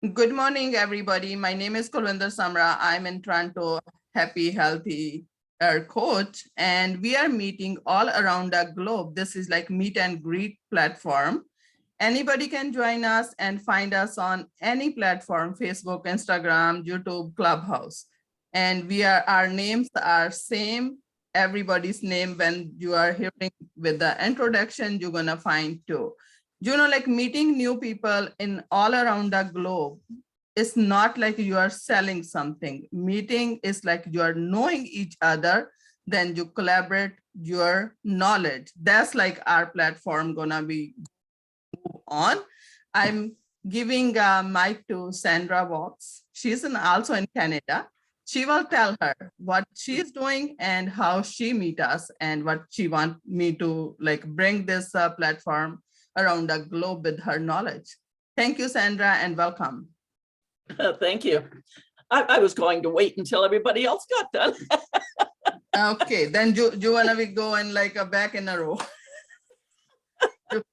Good morning, everybody. My name is Kulwinder Samra. I'm in Toronto, happy, healthy coach, and we are meeting all around the globe. This is like meet and greet platform. Anybody can join us and find us on any platform, Facebook, Instagram, YouTube, Clubhouse. And our names are same, everybody's name. When you are hearing with the introduction, you're gonna find too. Like meeting new people in all around the globe, it's not like you are selling something. Meeting is like you are knowing each other, then you collaborate your knowledge. That's like our platform gonna be on. I'm giving a mic to Sandra Vox. She's also in Canada. She will tell her what she's doing and how she meet us and what she want me to like bring this platform around the globe with her knowledge. Thank you, Sandra, and welcome. Thank you. I was going to wait until everybody else got done. Okay, then you want to go in like a back in a row.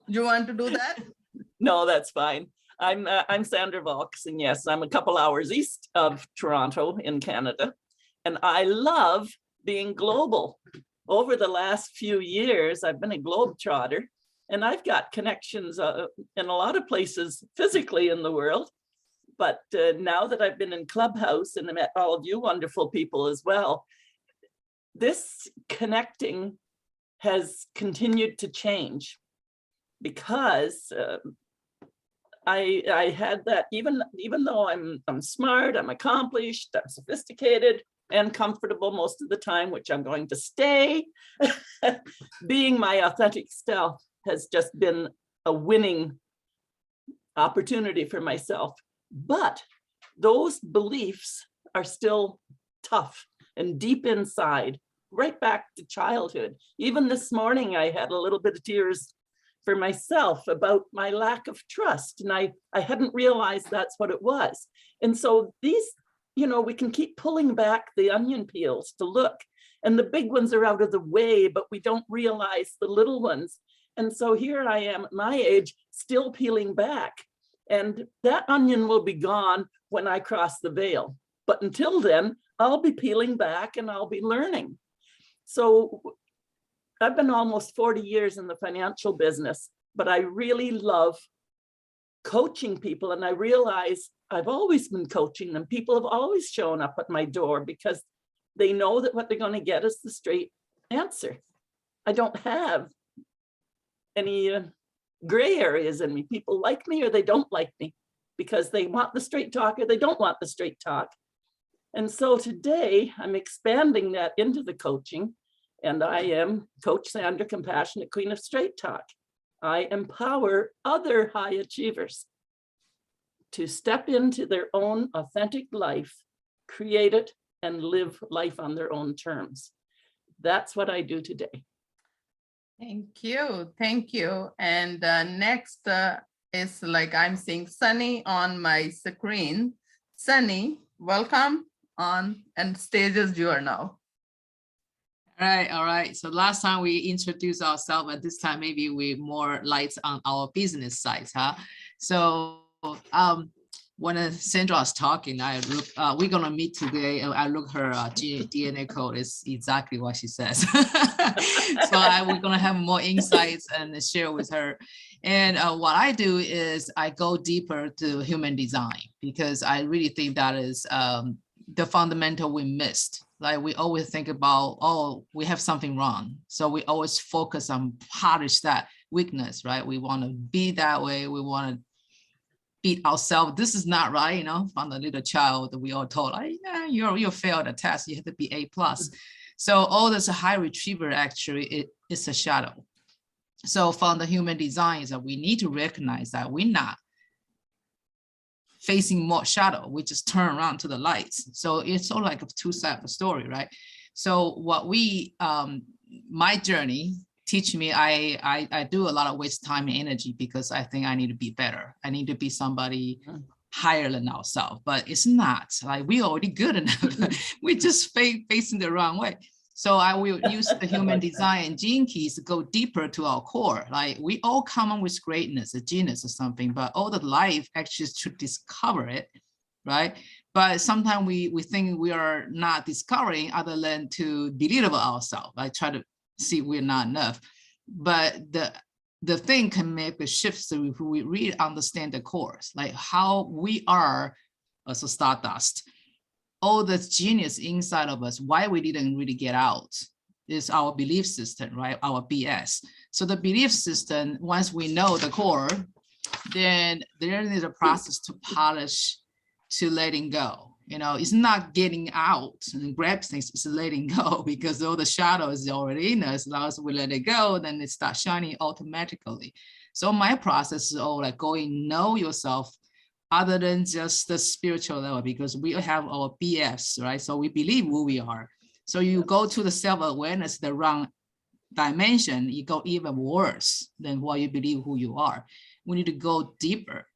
You want to do that? No, that's fine. I'm Sandra Vox, and yes, I'm a couple hours east of Toronto in Canada, and I love being global. Over the last few years, I've been a globetrotter, and I've got connections in a lot of places physically in the world. But now that I've been in Clubhouse and I met all of you wonderful people as well, this connecting has continued to change because I had that, even though I'm smart, I'm accomplished, I'm sophisticated and comfortable most of the time, which I'm going to stay, being my authentic self has just been a winning opportunity for myself. But those beliefs are still tough and deep inside, right back to childhood. Even this morning, I had a little bit of tears for myself about my lack of trust. And I hadn't realized that's what it was. And so these, we can keep pulling back the onion peels to look, and the big ones are out of the way, but we don't realize the little ones. And so here I am at my age, still peeling back. And that onion will be gone when I cross the veil. But until then, I'll be peeling back and I'll be learning. So I've been almost 40 years in the financial business, but I really love coaching people. And I realize I've always been coaching them. People have always shown up at my door because they know that what they're going to get is the straight answer. I don't have any gray areas in me. People like me or they don't like me because they want the straight talk or they don't want the straight talk. And so today I'm expanding that into the coaching, and I am Coach Sandra, Compassionate Queen of Straight Talk. I empower other high achievers to step into their own authentic life, create it, and live life on their own terms. That's what I do today. Thank you. Thank you. And next is like I'm seeing Sunny on my screen. Sunny, welcome on, and stage is yours now. All right. So last time we introduced ourselves, but this time maybe we more lights on our business side, huh? So when Sandra was talking, we're gonna meet today, and I look her DNA code is exactly what she says. So we're gonna have more insights and share with her. And what I do is I go deeper to human design, because I really think that is the fundamental we missed. Like we always think about, oh, we have something wrong. So we always focus on polish that weakness, right? We want to be that way. We want to beat ourselves. This is not right, from the little child, we all told, yeah, you failed a test, you have to be A+. So all this high retriever actually it's a shadow. So from the human design is that we need to recognize that we're not facing more shadow, we just turn around to the lights. So it's sort of like a two-sided story, right? So what my journey teach me, I do a lot of waste time and energy because I think I need to be better. I need to be somebody higher than ourselves, but it's not like we already good enough. We just facing the wrong way. So I will use the human design and gene keys to go deeper to our core. Like we all come on with greatness, a genius or something, but all the life actually is to discover it, right? But sometimes we think we are not discovering other than to belittle ourselves. I try to see we're not enough. But the thing can make a shift so if we really understand the course, like how we are as a stardust. All the genius inside of us, why we didn't really get out is our belief system, right? Our BS. So the belief system, once we know the core, then there is a process to polish, to letting go. You know, it's not getting out and grab things, it's letting go because all the shadow is already in us. As long as we let it go, then it starts shining automatically. So my process is all like going know yourself other than just the spiritual level, because we have our BS, right? So we believe who we are. So you go to the self-awareness, the wrong dimension, you go even worse than what you believe who you are. We need to go deeper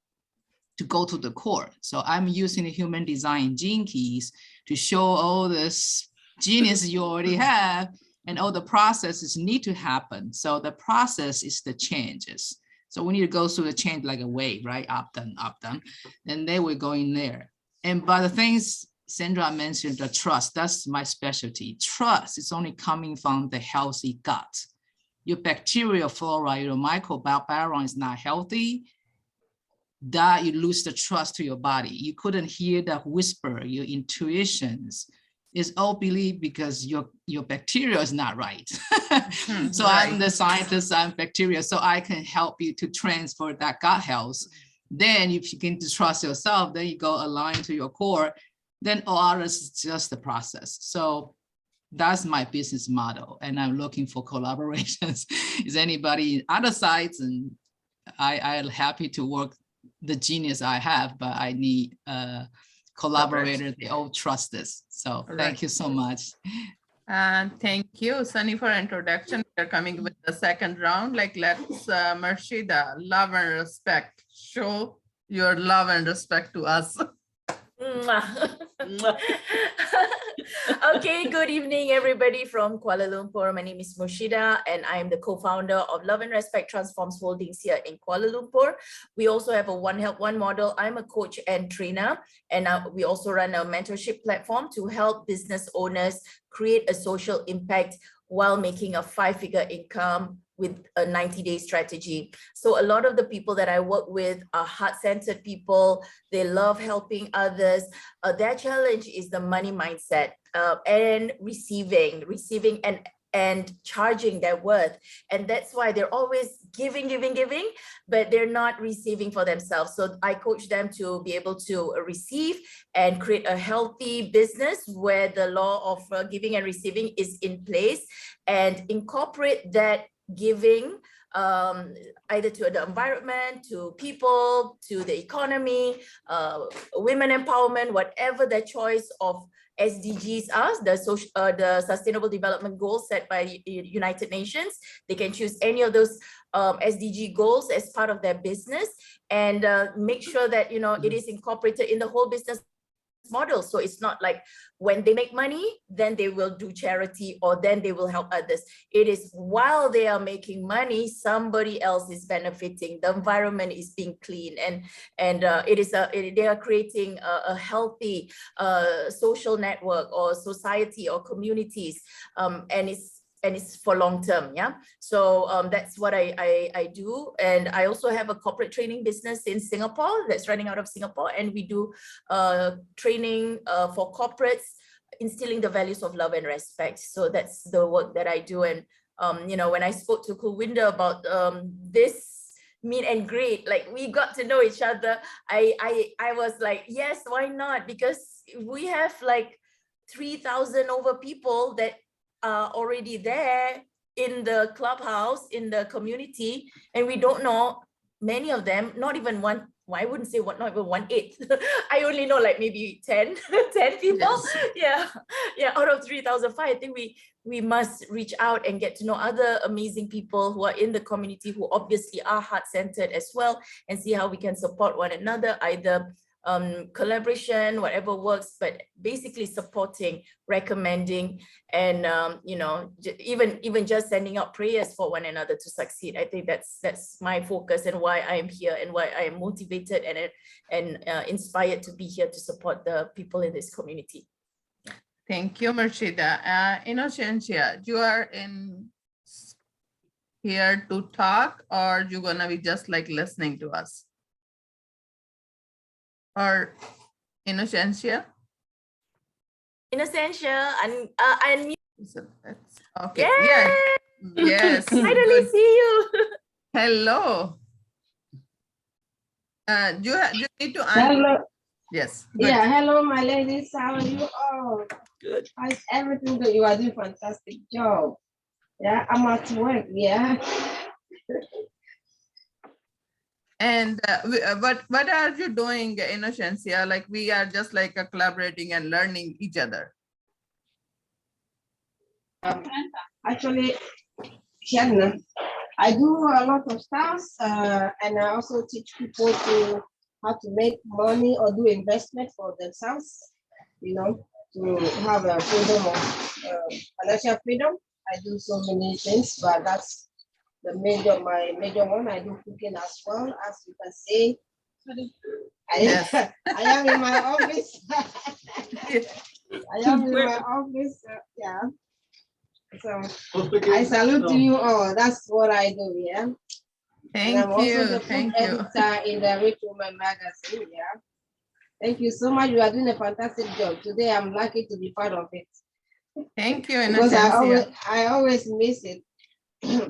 to go to the core. So I'm using the human design gene keys to show all this genius you already have and all the processes need to happen. So the process is the changes. So we need to go through the change like a wave, right? Up, down, and then we're going there. And by the things Sandra mentioned, the trust, that's my specialty. Trust is only coming from the healthy gut. Your bacterial flora, your microbiome is not healthy, that you lose the trust to your body. You couldn't hear that whisper, your intuitions. Is all belief because your bacteria is not right. So right. I'm the scientist, I'm bacteria, so I can help you to transfer that gut health. Then if you can trust yourself, then you go align to your core, then all others is just the process. So that's my business model. And I'm looking for collaborations. Is anybody in other sites? And I'm happy to work the genius I have, but I need collaborators, they all trust this. So thank you so much. And thank you, Sunny, for introduction. We're coming with the second round. Like, let's, Marshida, love and respect. Show your love and respect to us. Okay, good evening, everybody from Kuala Lumpur. My name is Murshida, and I am the co-founder of Love and Respect Transforms Holdings here in Kuala Lumpur. We also have a One Help One model. I'm a coach and trainer, and we also run a mentorship platform to help business owners create a social impact while making a 5-figure income with a 90-day strategy. So a lot of the people that I work with are heart-centered people. They love helping others. Their challenge is the money mindset and receiving and charging their worth. And that's why they're always giving, but they're not receiving for themselves. So I coach them to be able to receive and create a healthy business where the law of giving and receiving is in place, and incorporate that giving either to the environment, to people, to the economy, women empowerment, whatever their choice of SDGs are, the Sustainable Development Goals set by the United Nations. They can choose any of those SDG goals as part of their business, and make sure that it is incorporated in the whole business model. So it's not like when they make money, then they will do charity or then they will help others. It is while they are making money, somebody else is benefiting. The environment is being clean, and they are creating a healthy social network or society or communities, and it's for long term. Yeah. So that's what I do. And I also have a corporate training business in Singapore that's running out of Singapore. And we do training for corporates, instilling the values of love and respect. So that's the work that I do. And, when I spoke to Kulwinder about this meet and greet, like we got to know each other. I was like, yes, why not? Because we have like 3,000 over people that already there in the clubhouse, in the community, and we don't know many of them, not even one. Well, I wouldn't say not even 1/8. I only know like maybe 10 people. Yes. Yeah. Out of 3,005, I think we must reach out and get to know other amazing people who are in the community, who obviously are heart-centered as well, and see how we can support one another, either collaboration, whatever works, but basically supporting, recommending, and even just sending out prayers for one another to succeed. I think that's my focus and why I am here and why I am motivated and inspired to be here to support the people in this community. Thank you, Marshida. Innocencia, you are here to talk, or you're gonna be just like listening to us? Or Innocencia? Innocencia, and Okay, Yay! yeah, yes. finally good. see you. Hello. You need to Hello. yes. Good. Yeah, hello, my ladies. How are you all? Good. How's everything that you are doing? Fantastic job. Yeah, I'm at work. Yeah. And what are you doing, Innocencia? Like we are just like collaborating and learning each other. Actually, Shannon, I do a lot of stuff, and I also teach people to how to make money or do investment for themselves. You know, to have a freedom of financial freedom. I do so many things, but that's my major one. I do cooking as well, as you can see. Yes. I am in my office. I am in my office. Yeah. So I salute to you all. That's what I do. Yeah. And I'm Thank also you. the Thank book you. editor in the Rich Woman magazine. Yeah. Thank you so much. You are doing a fantastic job. Today I'm lucky to be part of it. Thank you, Because Innocencia. I always miss it.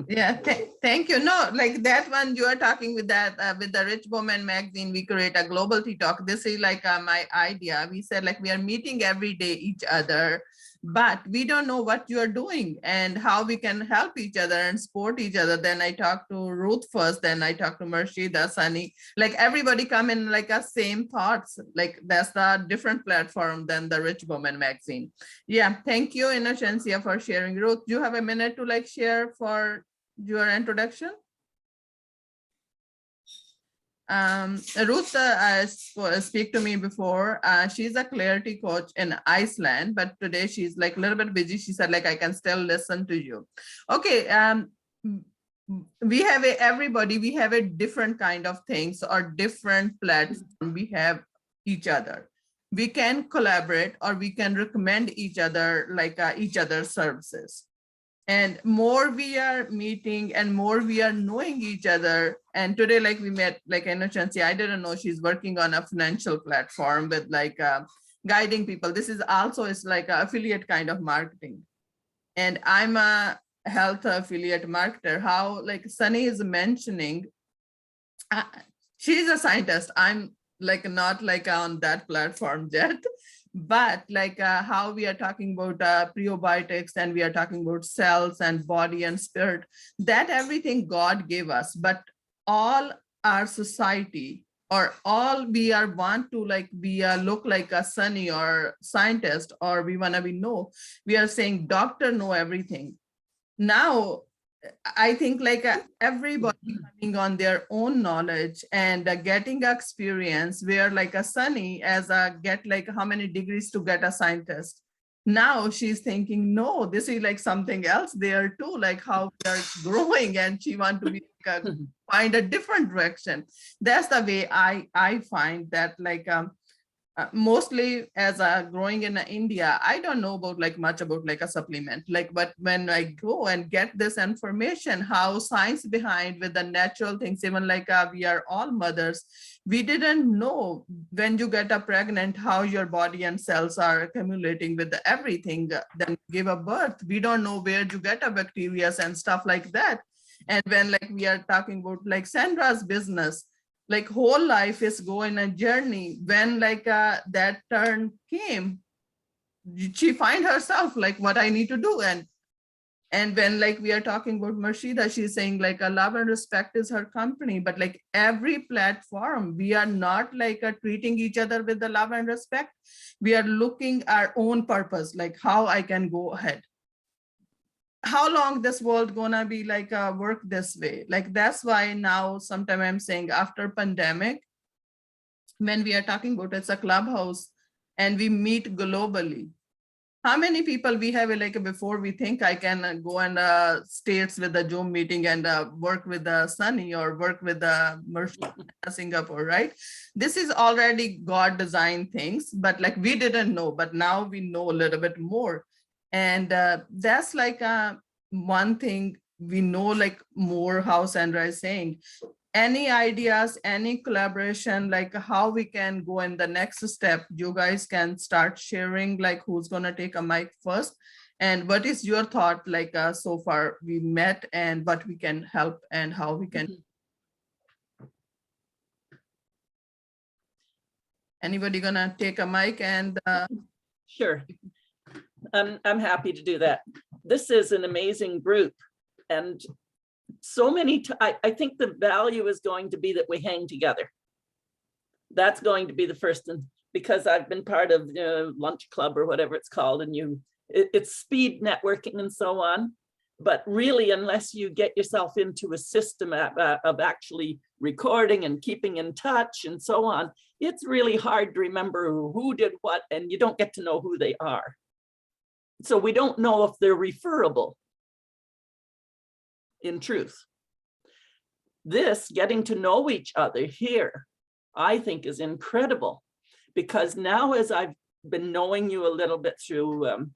Yeah, thank you. No, like that one you are talking with that with the Rich Woman magazine, we create a global tea talk. This is like my idea. We said like we are meeting every day each other, but we don't know what you are doing and how we can help each other and support each other. Then I talked to Ruth first, then I talked to Marshida, Sunny, like everybody come in like a same thoughts. Like that's the different platform than the Rich Woman magazine. Yeah, thank you, Innocencia, for sharing. Ruth, you have a minute to like share for your introduction? Ruth speak to me before. She's a clarity coach in Iceland, but today she's like a little bit busy. She said like, I can still listen to you. Okay, we have everybody, we have a different kind of things or different platform. We have each other. We can collaborate or we can recommend each other like each other's services. And more we are meeting and more we are knowing each other. And today, like we met, like Innocencia, I didn't know she's working on a financial platform with like guiding people. This is also is like an affiliate kind of marketing. And I'm a health affiliate marketer. How like Sunny is mentioning, she's a scientist. I'm like not like on that platform yet. But like how we are talking about prebiotics and we are talking about cells and body and spirit, that everything God gave us, but all our society or all we are want to like be look like a Sunny or scientist, or we want to be no, we are saying doctor know everything. Now I think like everybody coming on their own knowledge and getting experience where like a Sunny as a get like how many degrees to get a scientist. Now she's thinking, no, this is like something else there too, like how they're growing and she want to be like find a different direction. That's the way I find that like mostly as a growing in India, I don't know about like much about like a supplement, like, but when I go and get this information, how science behind with the natural things, even like we are all mothers, we didn't know when you get a pregnant, how your body and cells are accumulating with everything, then give a birth. We don't know where you get a bacteria and stuff like that. And when like we are talking about like Sandra's business, like whole life is going a journey. When like that turn came, she find herself like what I need to do. And when like we are talking about Marshida, she's saying like a love and respect is her company, but like every platform, we are not like treating each other with the love and respect. We are looking our own purpose, like how I can go ahead. How long this world gonna be like work this way? Like that's why now sometime I'm saying after pandemic, when we are talking about it's a clubhouse and we meet globally. How many people we have like before we think I can go and states with the Zoom meeting and work with Sunny or work with Singapore, right? This is already God designed things, but like we didn't know, but now we know a little bit more. And that's like one thing we know like more how Sandra is saying. Any ideas, any collaboration, like how we can go in the next step, you guys can start sharing like who's gonna take a mic first. And what is your thought like so far we met and what we can help and how we can. Anybody gonna take a mic and Sure. I'm happy to do that. This is an amazing group. And so many, I think the value is going to be that we hang together. That's going to be the first thing, because I've been part of lunch club or whatever it's called, and it's speed networking and so on. But really, unless you get yourself into a system of actually recording and keeping in touch and so on, it's really hard to remember who did what, and you don't get to know who they are. So we don't know if they're referable. In truth, this getting to know each other here, I think is incredible, because now as I've been knowing you a little bit through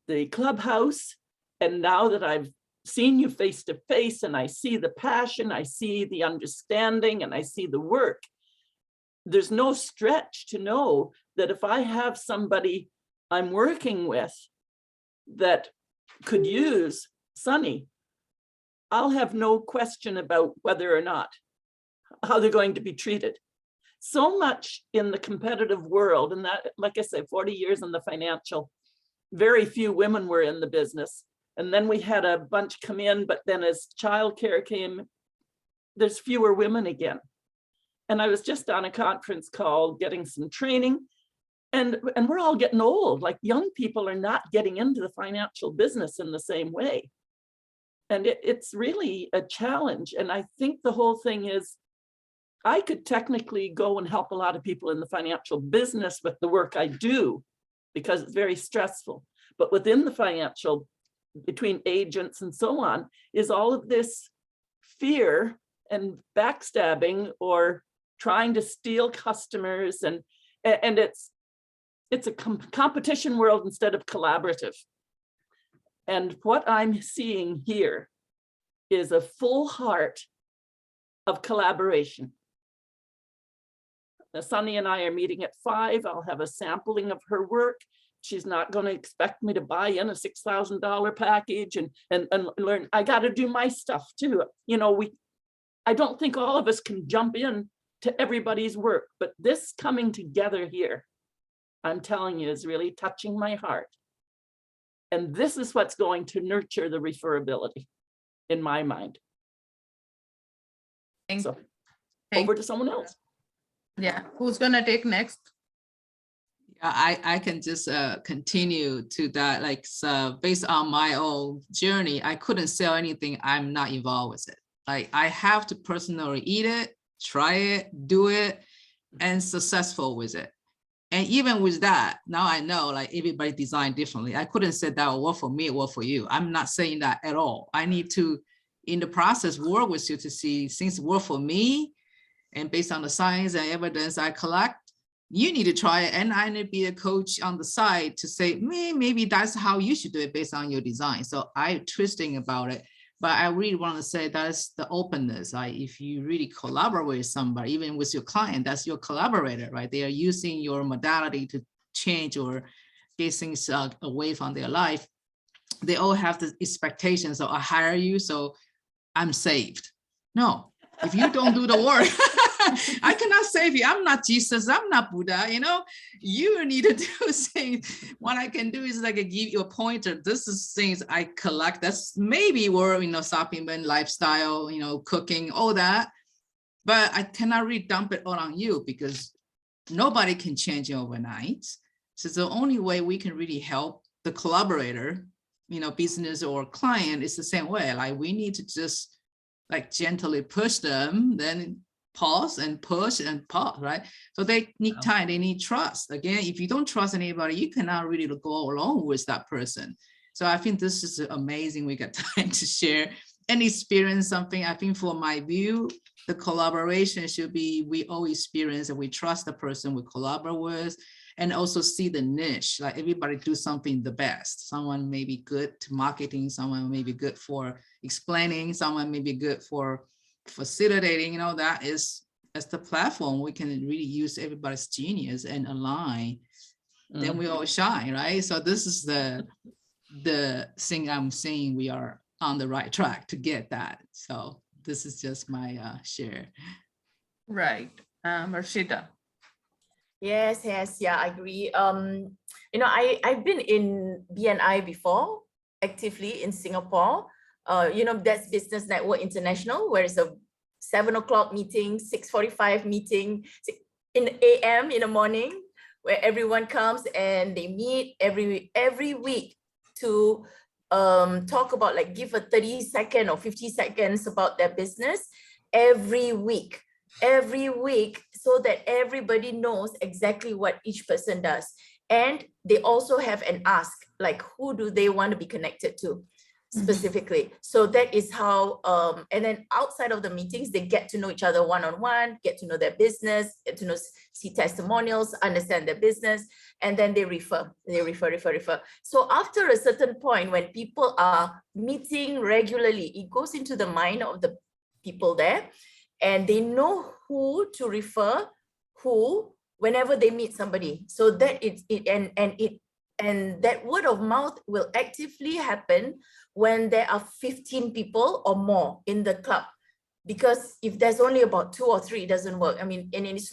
the clubhouse, and now that I've seen you face to face and I see the passion, I see the understanding, and I see the work, there's no stretch to know that if I have somebody I'm working with that could use Sunny, I'll have no question about whether or not, how they're going to be treated. So much in the competitive world, and that, like I said, 40 years in the financial, very few women were in the business. And then we had a bunch come in, but then as childcare came, there's fewer women again. And I was just on a conference call getting some training, and we're all getting old. Like, young people are not getting into the financial business in the same way. And it's really a challenge. And I think the whole thing is, I could technically go and help a lot of people in the financial business with the work I do, because it's very stressful. But within the financial, between agents and so on, is all of this fear and backstabbing or trying to steal customers. And it's a competition world instead of collaborative. And what I'm seeing here is a full heart of collaboration. Now, Sunny and I are meeting at 5. I'll have a sampling of her work. She's not going to expect me to buy in a $6,000 package and learn. I got to do my stuff too. You know, I don't think all of us can jump in to everybody's work, but this coming together here, I'm telling you, is really touching my heart. And this is what's going to nurture the referability in my mind. So over to someone else. Yeah, who's gonna take next? I can just continue to that. Like, so based on my own journey, I couldn't sell anything I'm not involved with it. Like, I have to personally eat it, try it, do it, and successful with it. And even with that, now I know like everybody designed differently. I couldn't say that will work for me, or work for you. I'm not saying that at all. I need to, in the process, work with you to see things work for me. And based on the science and evidence I collect, you need to try it. And I need to be a coach on the side to say, maybe that's how you should do it based on your design. So I'm twisting about it. But I really want to say that's the openness. Like, if you really collaborate with somebody, even with your client, that's your collaborator, right? They are using your modality to change or get things away from their life. They all have the expectations of I hire you, so I'm saved. No, if you don't do the work, I cannot save you. I'm not Jesus. I'm not Buddha. You know, you need to do things. What I can do is like give you a pointer. This is things I collect. That's maybe where, you know, supplement, lifestyle, you know, cooking, all that. But I cannot really dump it all on you, because nobody can change overnight. So the only way we can really help the collaborator, you know, business or client, is the same way. Like, we need to just like gently push them, then pause and push and pause, right? So they need time, they need trust. Again, if you don't trust anybody, you cannot really go along with that person. So I think this is amazing. We got time to share and experience something. I think for my view, the collaboration should be, we all experience and we trust the person we collaborate with, and also see the niche, like everybody do something the best. Someone may be good to marketing, someone may be good for explaining, someone may be good for facilitating, you know, that is, as the platform, we can really use everybody's genius and align, then we all shine, right? So this is the thing I'm saying, we are on the right track to get that. So this is just my share. Right. Rashida. Yes, yeah, I agree. You know, I've been in BNI before, actively in Singapore. You know, that's Business Network International, where it's a 7 o'clock meeting, 6:45 meeting in AM in the morning, where everyone comes and they meet every week to talk about, like, give a 30-second or 50 seconds about their business every week, so that everybody knows exactly what each person does. And they also have an ask, like, who do they want to be connected to specifically? So that is how, and then outside of the meetings, they get to know each other one-on-one, get to know their business, get to know, see testimonials, understand their business, and then they refer. So after a certain point, when people are meeting regularly, it goes into the mind of the people there, and they know who to refer who whenever they meet somebody. So that and that word of mouth will actively happen when there are 15 people or more in the club. Because if there's only about 2 or 3, it doesn't work. I mean, and it's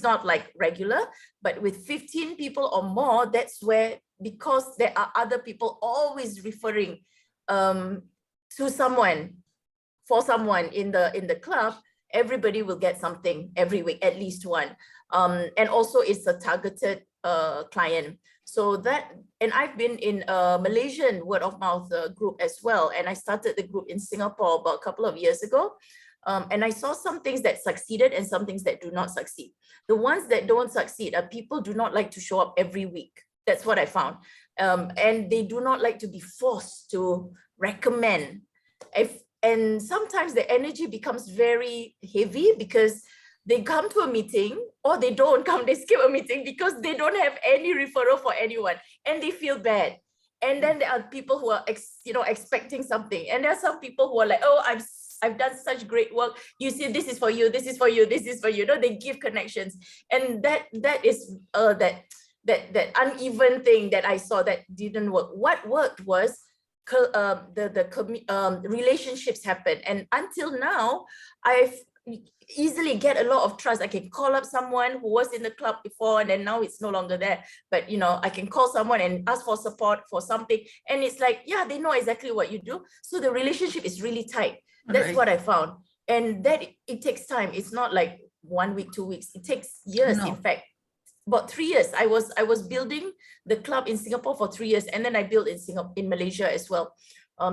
not like regular, but with 15 people or more, that's where, because there are other people always referring to someone, for someone in the club, everybody will get something every week, at least one. And also it's a targeted client. So that, and I've been in a Malaysian word of mouth group as well. And I started the group in Singapore about a couple of years ago. And I saw some things that succeeded and some things that do not succeed. The ones that don't succeed are people do not like to show up every week. That's what I found. And they do not like to be forced to recommend. And sometimes the energy becomes very heavy because they come to a meeting, or they don't come, they skip a meeting because they don't have any referral for anyone and they feel bad. And then there are people who are expecting something. And there are some people who are like, oh, I've done such great work. You see, this is for you, this is for you, this is for you. No, they give connections. And that is that uneven thing that I saw that didn't work. What worked was relationships happen. And until now, I've easily get a lot of trust. I can call up someone who was in the club before, and then now it's no longer there. But I can call someone and ask for support for something. And it's like, yeah, they know exactly what you do. So the relationship is really tight. That's Right. what I found. And that it takes time. It's not like 1 week, 2 weeks. It takes years, No. in fact. About 3 years. I was building the club in Singapore for 3 years, and then I built in Malaysia as well.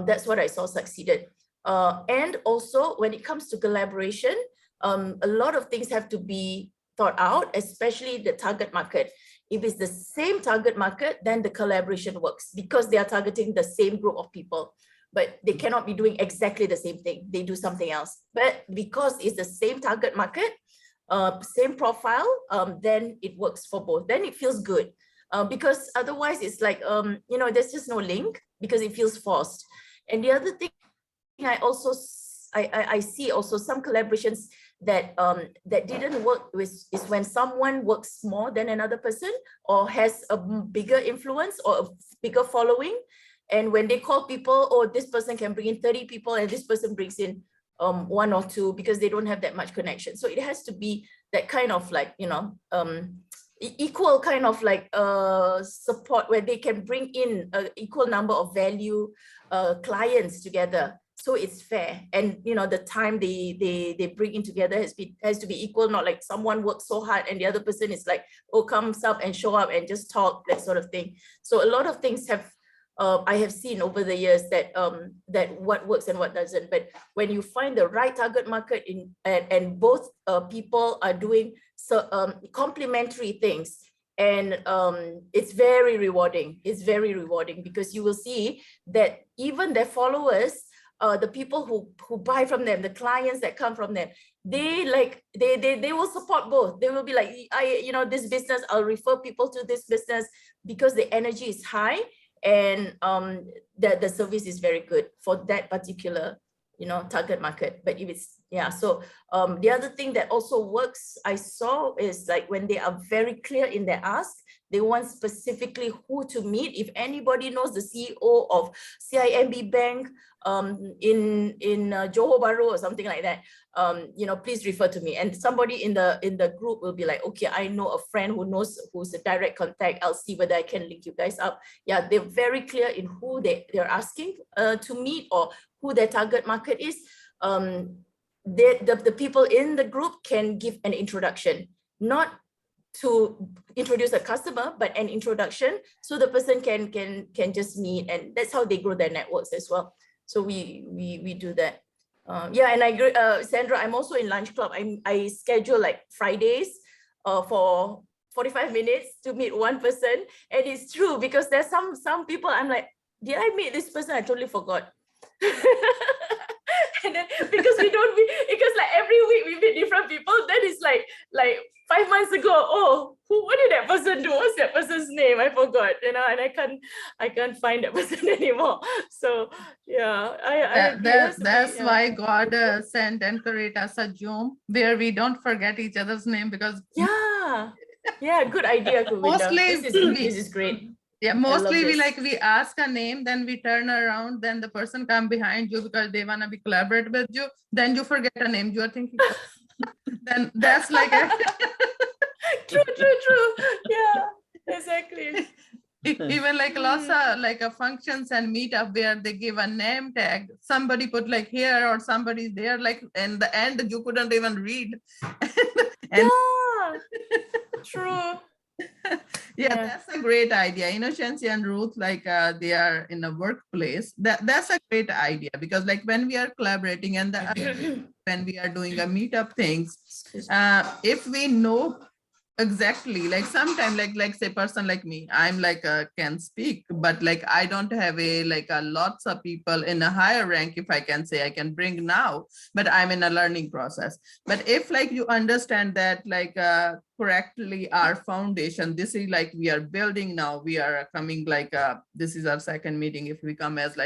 That's what I saw succeeded. And also when it comes to collaboration, a lot of things have to be thought out, especially the target market. If it's the same target market, then the collaboration works because they are targeting the same group of people, but they cannot be doing exactly the same thing. They do something else. But because it's the same target market, same profile, then it works for both. Then it feels good. Because otherwise it's like, there's just no link because it feels forced. And the other thing I see also some collaborations that didn't work is when someone works more than another person or has a bigger influence or a bigger following. And when they call people, oh, this person can bring in 30 people and this person brings in 1 or 2 because they don't have that much connection. So it has to be that kind of like, equal kind of like support where they can bring in an equal number of value clients together. So it's fair. And the time they bring in together has to be equal, not like someone works so hard and the other person is like, oh, comes up and show up and just talk, that sort of thing. So a lot of things have I have seen over the years that that what works and what doesn't. But when you find the right target market and both people are doing complementary things, and it's very rewarding. It's very rewarding because you will see that even their followers, the people who buy from them, the clients that come from them, they will support both. They will be like, this business, I'll refer people to this business because the energy is high and the service is very good for that particular target market. But if it's so the other thing that also works, I saw, is like when they are very clear in their ask, they want specifically who to meet. If anybody knows the CEO of CIMB Bank in Johor Bahru or something like that, please refer to me. And somebody in the group will be like, okay, I know a friend who's a direct contact. I'll see whether I can link you guys up. Yeah, they're very clear in who they're asking to meet or who their target market is. The people in the group can give an introduction, not to introduce a customer, but an introduction so the person can just meet, and that's how they grow their networks as well. So we do that. And I agree, Sandra, I'm also in Lunch Club. I schedule like Fridays for 45 minutes to meet one person, and it's true because there's some people I'm like, did I meet this person? I totally forgot. And then because because like every week we meet different people, then it's like 5 months ago, oh, what did that person do? What's that person's name? I forgot, and I can't find that person anymore. So yeah, that's why God sent and created us a Zoom where we don't forget each other's name, because good idea, Govinda. This is great. Yeah, mostly we ask a name, then we turn around, then the person come behind you because they want to be collaborate with you, then you forget a name. You are thinking, then that's like true. Yeah, exactly. Even like lots of functions and meetup where they give a name tag, somebody put like here or somebody's there, like in the end you couldn't even read. True. Yeah, that's a great idea. Shansi and Ruth, they are in a workplace. That's a great idea, because like when we are collaborating and when we are doing a meetup things, if we know exactly, like sometime like say person like me, I'm can speak, but I don't have a lots of people in a higher rank, if I can say, I can bring now, but I'm in a learning process. But if you understand that correctly, our foundation, this is we are building now, we are coming this is our second meeting. If we come as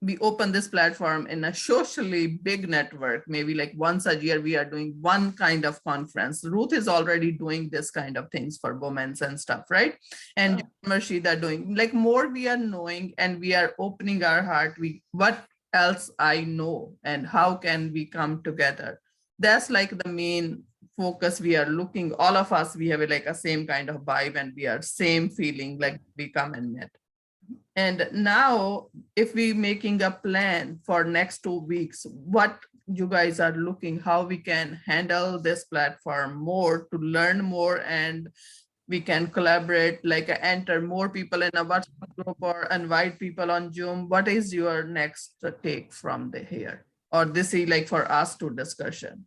we open this platform in a socially big network, maybe once a year we are doing one kind of conference. Ruth is already doing this kind of things for women and stuff, right? And Marshida doing more we are knowing, and we are opening our heart. What else I know, and how can we come together? That's the main focus we are looking. All of us, we have a same kind of vibe, and we are same feeling we come and met. And now, if we making a plan for next 2 weeks, what you guys are looking, how we can handle this platform more to learn more, and we can collaborate, enter more people in a WhatsApp group or invite people on Zoom. What is your next take from here? Or this is for us to discussion?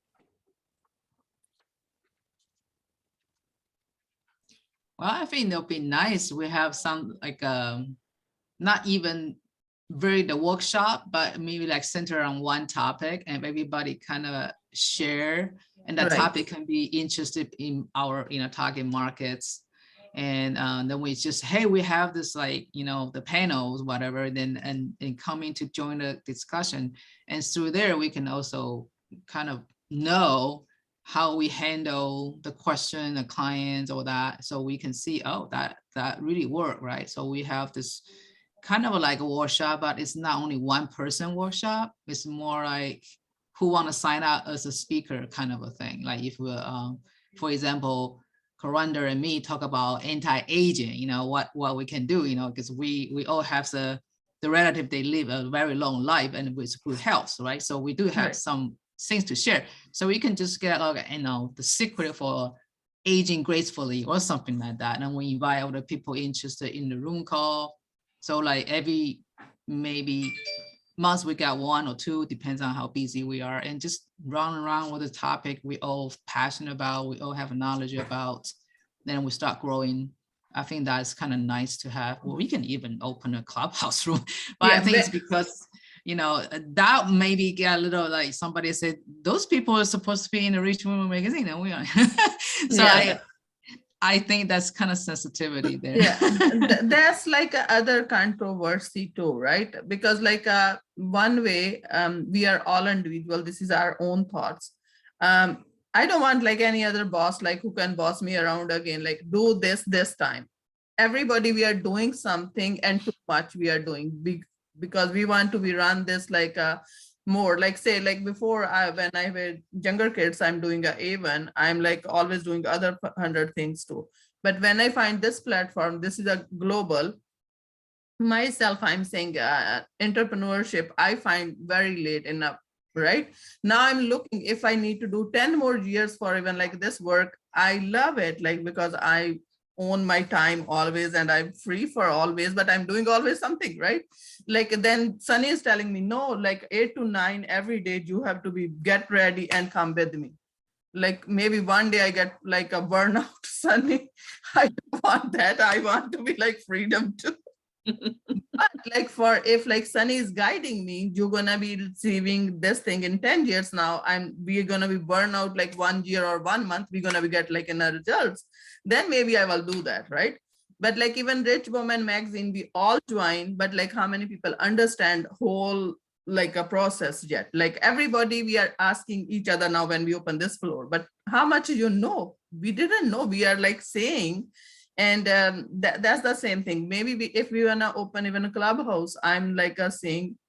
Well, I think it'll be nice. We have some not even the workshop, but maybe center on one topic, and everybody kind of share, and that topic can be interested in our target markets. And then we just, hey, we have this the panels, whatever, then and coming to join the discussion. And through there, we can also kind of know how we handle the question, the clients, all that, so we can see, oh, that really worked, right? So we have this kind of a workshop, but it's not only one person workshop. It's more who want to sign up as a speaker kind of a thing. If we, for example, Coranda and me talk about anti-aging, what we can do, because we all have the relative, they live a very long life and with good health, right? So we do have some things to share. So we can just get the secret for aging gracefully or something like that. And we invite other people interested in the room call, So like every maybe months we got 1 or 2, depends on how busy we are, and just run around with a topic we all passionate about, we all have knowledge about, then we start growing. I think that's kind of nice to have. Well, we can even open a clubhouse room, but I Yeah, think it's because, you know, that maybe get a little like somebody said, those people are supposed to be in the Rich Women magazine and we are. So Yeah. I think that's kind of sensitivity there. Yeah, that's like a other controversy too, right? Because like one way, we are all individual. This is our own thoughts. I don't want like any other boss, like who can boss me around again, like do this time. Everybody, we are doing something, and too much we are doing big because we want to be run this like more like say like before when I were younger kids, I'm doing a A1, I'm like always doing other 100 things too. But when I find this platform, this is a global, myself, I'm saying entrepreneurship, I find very late enough, right? Now I'm looking if I need to do 10 more years for even like this work, I love it, like because I own my time always and I'm free for always, but I'm doing always something, right? Like then Sunny is telling me, no, like 8 to 9 every day, you have to be get ready and come with me. Like maybe one day I get like a burnout, Sunny. I don't want that. I want to be like freedom too. But like for if like Sunny is guiding me, you're gonna be receiving this thing in 10 years now. We're gonna be burnout like 1 year or 1 month. We're gonna be get like in the results. Then maybe I will do that, right? But like even Rich Woman magazine, we all join, but like how many people understand whole like a process yet? Like everybody, we are asking each other now when we open this floor, but how much you know? We didn't know. We are like saying, and that's the same thing. Maybe if we wanna open even a clubhouse, I'm like saying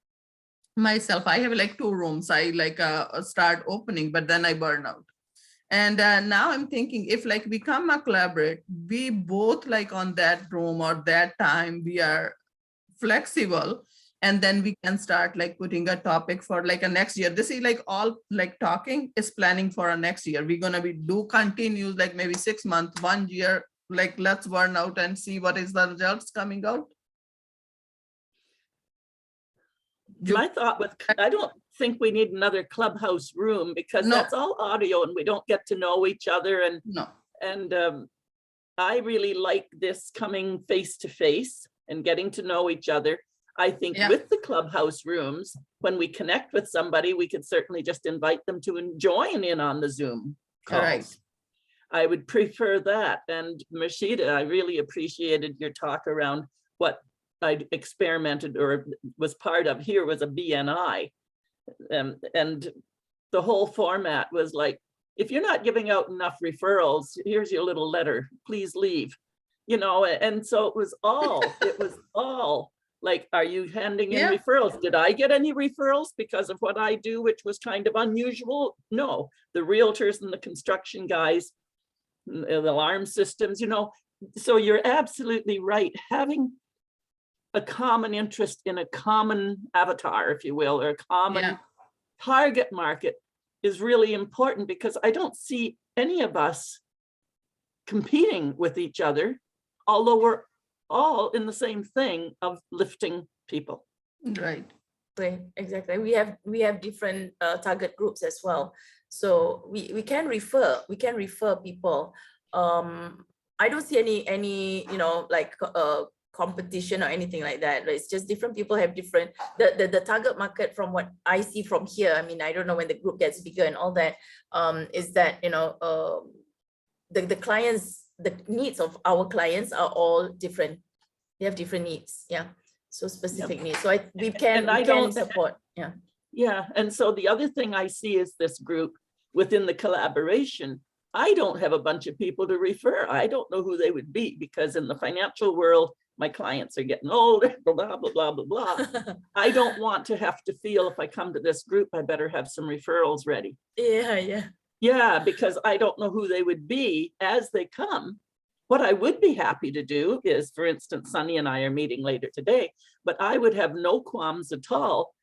myself, I have like 2 rooms. I like start opening, but then I burn out. And now I'm thinking if like we come a collaborate, we both like on that room or that time, we are flexible, and then we can start like putting a topic for like a next year. This is like all like talking is planning for a next year. We're gonna be do continues like maybe 6 months, 1 year, like let's burn out and see what is the results coming out. My thought with, I don't think we need another clubhouse room because No. that's all audio and we don't get to know each other. No. And I really like this coming face to face and getting to know each other. I think Yeah. with the clubhouse rooms, when we connect with somebody, we could certainly just invite them to join in on the Zoom calls. Right. I would prefer that. And Moshida, I really appreciated your talk around what I experimented or was part of here was a BNI. And the whole format was like, if you're not giving out enough referrals, here's your little letter, please leave. You know, and so it was all like, are you handing in Yeah. referrals? Did I get any referrals because of what I do, which was kind of unusual? No, the realtors and the construction guys, the alarm systems, you know, so you're absolutely right. Having a common interest in a common avatar, if you will, or a common Yeah. target market is really important because I don't see any of us competing with each other, although we're all in the same thing of lifting people. Right. Right, exactly. We have different target groups as well. So we can refer people. I don't see any you know, like competition or anything like that. It's just different people have different the target market from what I see from here. I mean, I don't know when the group gets bigger and all that, is that, you know, the clients, the needs of our clients are all different. They have different needs. Yeah. So specific needs. So we can support. Yeah. Yeah. And so the other thing I see is this group within the collaboration. I don't have a bunch of people to refer. I don't know who they would be because in the financial world, my clients are getting older, blah, blah, blah, blah, blah. I don't want to have to feel if I come to this group, I better have some referrals ready. Yeah. Yeah, because I don't know who they would be as they come. What I would be happy to do is, for instance, Sunny and I are meeting later today, but I would have no qualms at all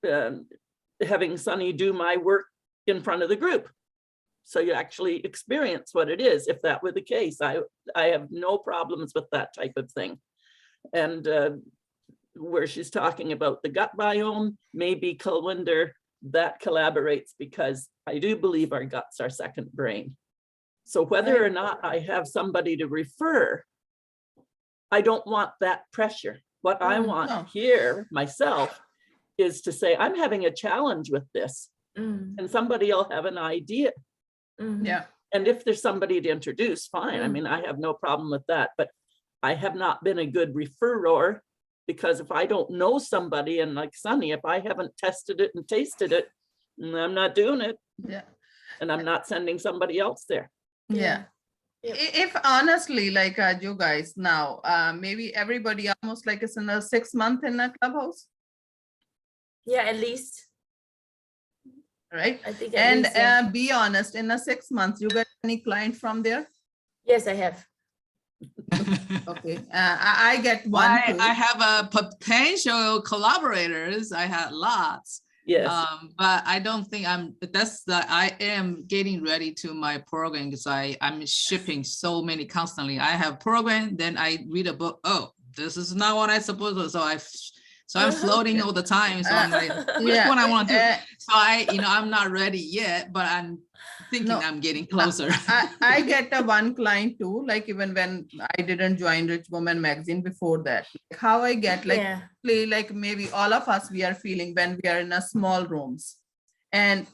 having Sunny do my work in front of the group. So you actually experience what it is. If that were the case, I have no problems with that type of thing. And where she's talking about the gut biome, maybe Kulwinder, that collaborates because I do believe our guts are second brain. So whether or not I have somebody to refer, I don't want that pressure. What I want no. here myself is to say, I'm having a challenge with this, Mm, and somebody will have an idea. mhm. Yeah, And if there's somebody to introduce, fine. I Mm. mean, I have no problem with that, but I have not been a good referrer, because if I don't know somebody, and like Sunny, if I haven't tested it and tasted it, I'm not doing it, yeah, and I'm not sending somebody else there. yeah. Yep. If honestly, like you guys now, maybe everybody almost like is in a 6 month in a clubhouse, Yeah, at least, right? I think at And least, yeah. be honest, in a 6 months, you got any client from there? Yes, I have. Okay, I get one. I, too. I have a potential collaborators. I had lots. Yes, But I don't think I am getting ready to my program because I'm shipping so many constantly. I have program, then I read a book. Oh, this is not what I supposed to. So I'm floating all the time. So I'm like, which Yeah, one I want to do? uh, So I'm not ready yet, but I'm thinking No, I'm getting closer. I get a one client too, like even when I didn't join Rich Woman magazine before that, like how I get like, Yeah, like maybe all of us, we are feeling when we are in a small rooms. And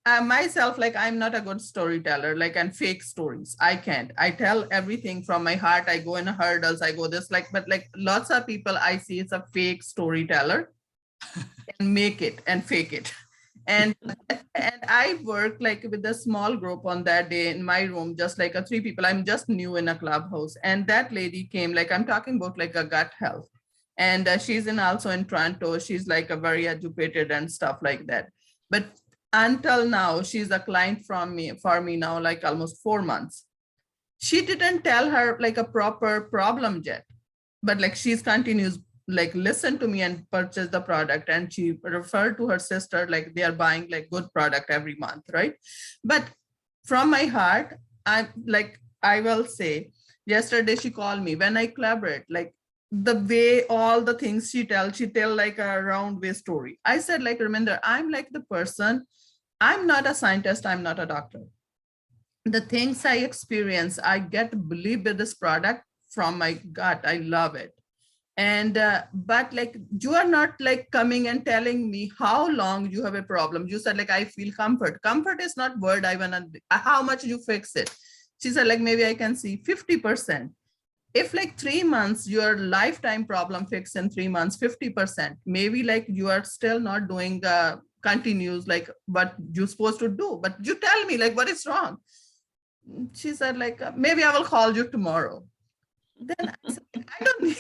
myself, like I'm not a good storyteller, like and fake stories. I can't. I tell everything from my heart. I go in hurdles. I go this like, but like lots of people I see it's a fake storyteller and make it and fake it. And I work like with a small group on that day in my room, just like a 3 people. I'm just new in a clubhouse, and that lady came. Like I'm talking about like a gut health, and she's also in Toronto. She's like a very educated and stuff like that. But until now, she's a client for me now, like almost 4 months. She didn't tell her like a proper problem yet, but like she's continues like listen to me and purchase the product, and she referred to her sister, like they are buying like good product every month, right? But from my heart, I'm like, I will say, yesterday she called me when I collaborate, like the way all the things she tell like a round way story. I said, like, remember, I'm like the person, I'm not a scientist, I'm not a doctor. The things I experience, I get to believe with this product from my gut. I love it. And but like you are not like coming and telling me how long you have a problem. You said like I feel comfort. Comfort is not word I wanna, how much you fix it. She said like maybe I can see 50%. If like 3 months your lifetime problem fixed in 3 months 50%, maybe like you are still not doing continues like what you're supposed to do, but you tell me like what is wrong. She said like maybe I will call you tomorrow. Then I said, I don't need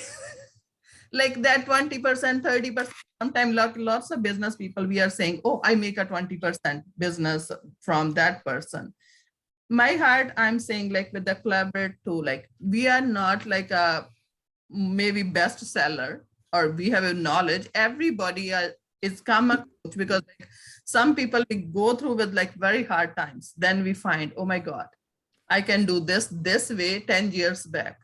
like that 20%, 30%. Sometimes lots of business people, we are saying, oh, I make a 20% business from that person. My heart, I'm saying like with the collaborate too, like we are not like a maybe bestseller or we have a knowledge. Everybody is come a coach, because like, some people we go through with like very hard times. Then we find, oh my God, I can do this way 10 years back.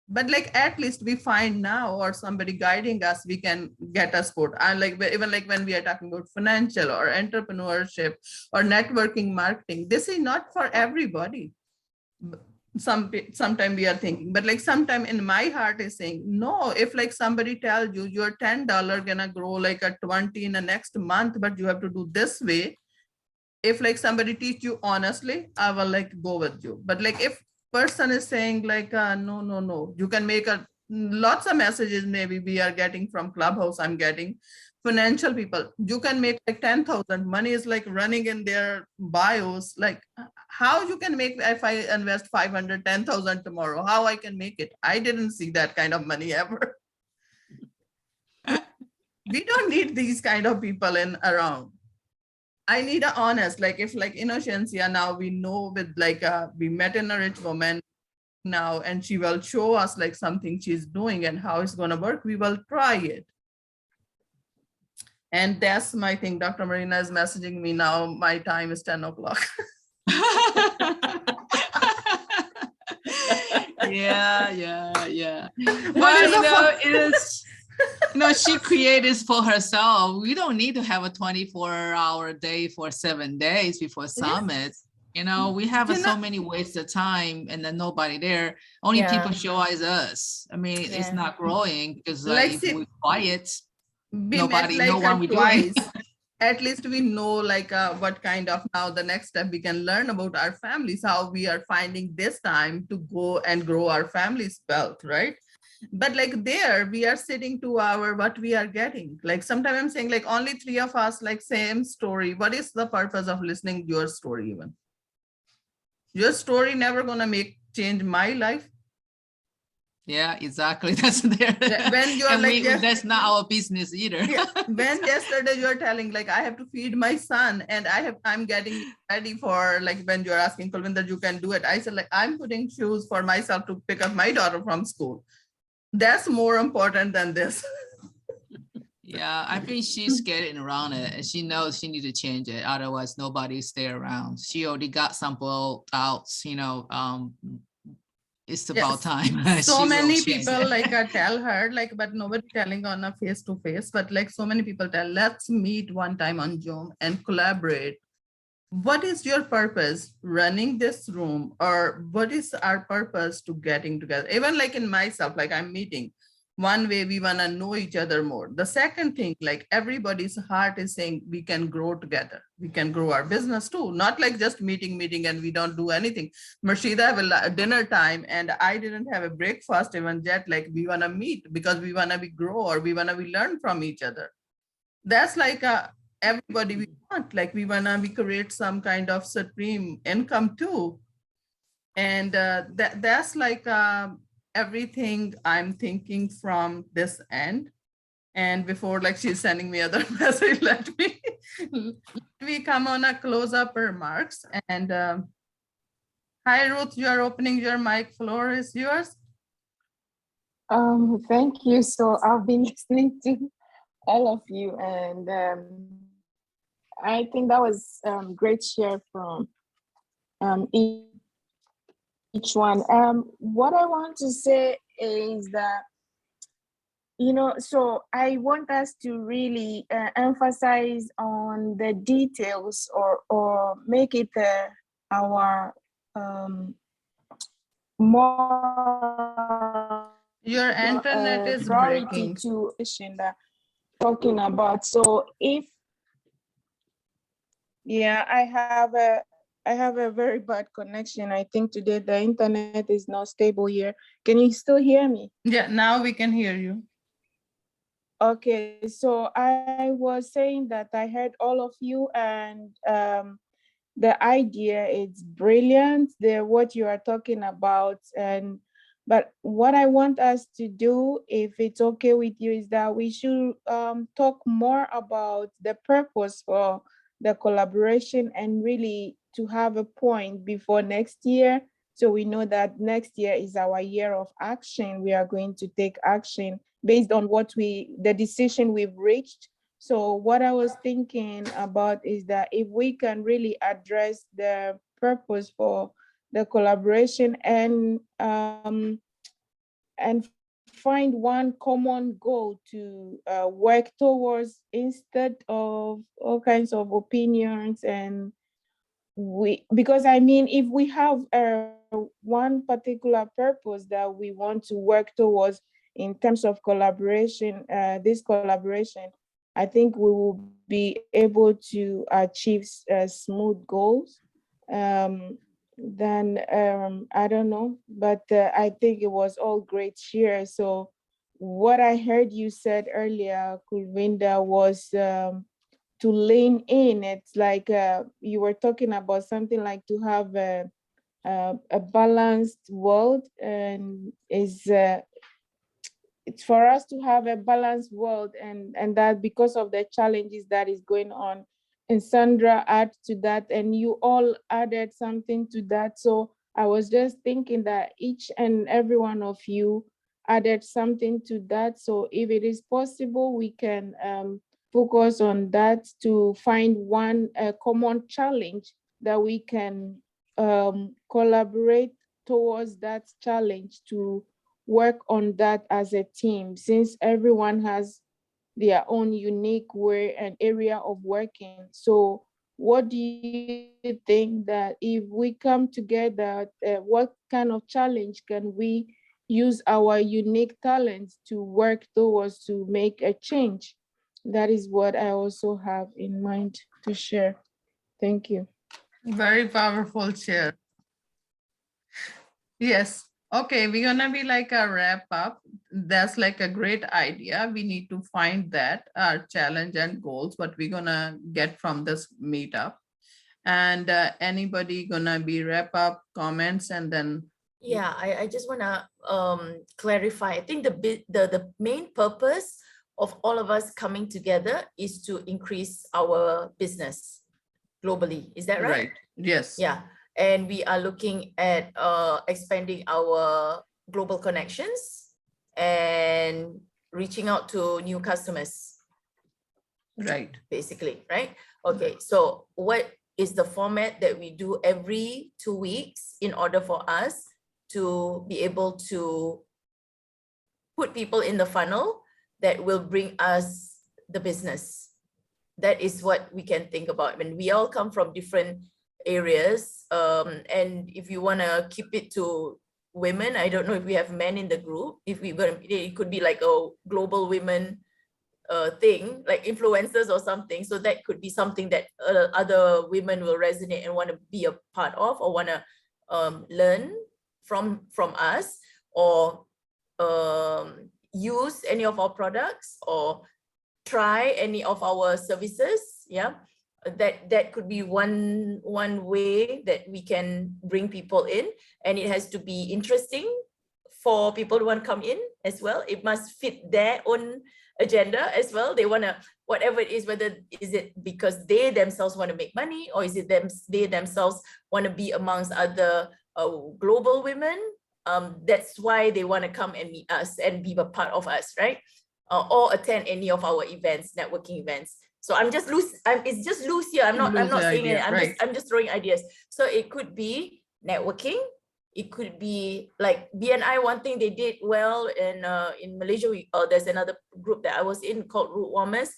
But like at least we find now, or somebody guiding us, we can get a support. And like even like when we are talking about financial or entrepreneurship or networking marketing, this is not for everybody. Sometime we are thinking, but like sometime in my heart is saying no. If like somebody tells you your $10 gonna grow like a 20 in the next month, but you have to do this way. If like somebody teach you honestly, I will like go with you. But like if person is saying like no, you can make a lots of messages maybe we are getting from Clubhouse. I'm getting financial people, you can make like 10,000, money is like running in their bios. Like how you can make, if I invest 500, 10,000 tomorrow, how I can make it? I didn't see that kind of money ever. We don't need these kind of people in around. I need a honest, like if like Innocentia now we know with like we met in a Rich Woman now, and she will show us like something she's doing and how it's gonna work, we will try it. And that's my thing. Dr. Marina is messaging me now. My time is 10 o'clock. Yeah. What Well, is you a know, fun- She created this for herself. We don't need to have a 24-hour day for 7 days before summit. We have You so know- many waste of time and then nobody there. Only Yeah. people show is us. I mean, it's Yeah. not growing because Like, if see, we quiet, we nobody met know like what we're doing. twice. At least we know like what kind of now the next step we can learn about our families, how we are finding this time to go and grow our family's wealth, right? But like there we are sitting 2 hours, what we are getting. Like sometimes I'm saying like only three of us, like same story. What is the purpose of listening your story even? Your story never gonna make change my life. Yeah, exactly. That's there. When you're And like, yes, that's not our business either. yeah, when yesterday you are telling like I have to feed my son and I'm getting ready for like when you're asking Kulvinder that you can do it. I said like I'm putting shoes for myself to pick up my daughter from school. That's more important than this. Yeah, I think she's getting around it and she knows she needs to change it. Otherwise, nobody stay around. She already got some doubts, it's about Yes. time. So she will many change people it. like tell her like, but nobody telling on a face to face. But like so many people tell, let's meet one time on Zoom and collaborate. What is your purpose running this room, or what is our purpose to getting together? Even like in myself, like I'm meeting. One way we want to know each other more. The second thing, like everybody's heart is saying we can grow together. We can grow our business too. Not like just meeting and we don't do anything. Marshida have a dinner time and I didn't have a breakfast even yet. Like we want to meet because we want to be grow or we want to be learn from each other. That's like everybody we want. Like we want to we create some kind of supreme income too. And that's like everything I'm thinking from this end. And before like she's sending me other message, let me come on a close up remarks. And hi Ruth, you are opening your mic, floor is yours. Thank you. So I've been listening to all of you, and I think that was great share from each one. What I want to say is that, so I want us to really emphasize on the details or make it our more Your internet is priority breaking. to that talking about. So if I have a very bad connection. I think today the internet is not stable here. Can you still hear me? Yeah, now we can hear you. Okay, so I was saying that I heard all of you, and the idea is brilliant, what you are talking about, but what I want us to do, if it's okay with you, is that we should talk more about the purpose for the collaboration and really to have a point before next year. So we know that next year is our year of action. We are going to take action based on the decision we've reached. So what I was thinking about is that if we can really address the purpose for the collaboration and find one common goal to work towards instead of all kinds of opinions, and because I mean, if we have one particular purpose that we want to work towards in terms of collaboration, this collaboration, I think we will be able to achieve smooth goals. Then I don't know, but I think it was all great cheer. So what I heard you said earlier, Kulvinda, was to lean in. It's like you were talking about something like to have a balanced world, and it's for us to have a balanced world, and that because of the challenges that is going on. And Sandra added to that, and you all added something to that. So I was just thinking that each and every one of you added something to that. So if it is possible, we can focus on that to find one common challenge that we can collaborate towards that challenge to work on that as a team, since everyone has their own unique way and area of working. So what do you think that if we come together, what kind of challenge can we use our unique talents to work towards to make a change? That is what I also have in mind to share. Thank you. Very powerful share. Yes. Okay, we're gonna be like a wrap up. That's like a great idea. We need to find that our challenge and goals, what we're gonna get from this meetup. And anybody gonna be wrap up comments and then Yeah, I just want to clarify. I think the main purpose of all of us coming together is to increase our business globally. Is that right? right. Yes. Yeah, and we are looking at expanding our global connections and reaching out to new customers, Right. basically, right? Okay, so what is the format that we do every 2 weeks in order for us to be able to put people in the funnel that will bring us the business? That is what we can think about. I mean, we all come from different areas. And if you want to keep it to women, I don't know if we have men in the group. If we were, it could be like a global women thing, like influencers or something. So that could be something that other women will resonate and want to be a part of, or want to learn from us, or use any of our products, or try any of our services. Yeah, that could be one way that we can bring people in, and it has to be interesting for people who want to come in as well. It must fit their own agenda as well. They want to, whatever it is, whether is it because they themselves want to make money, or is it they themselves want to be amongst other global women. That's why they want to come and meet us and be a part of us, right? Or attend any of our events, networking events. So I'm just loose. It's just loose here. I'm not saying it. I'm just throwing ideas. So it could be networking. It could be like BNI. One thing they did well in Malaysia, there's another group that I was in called Root Warmers.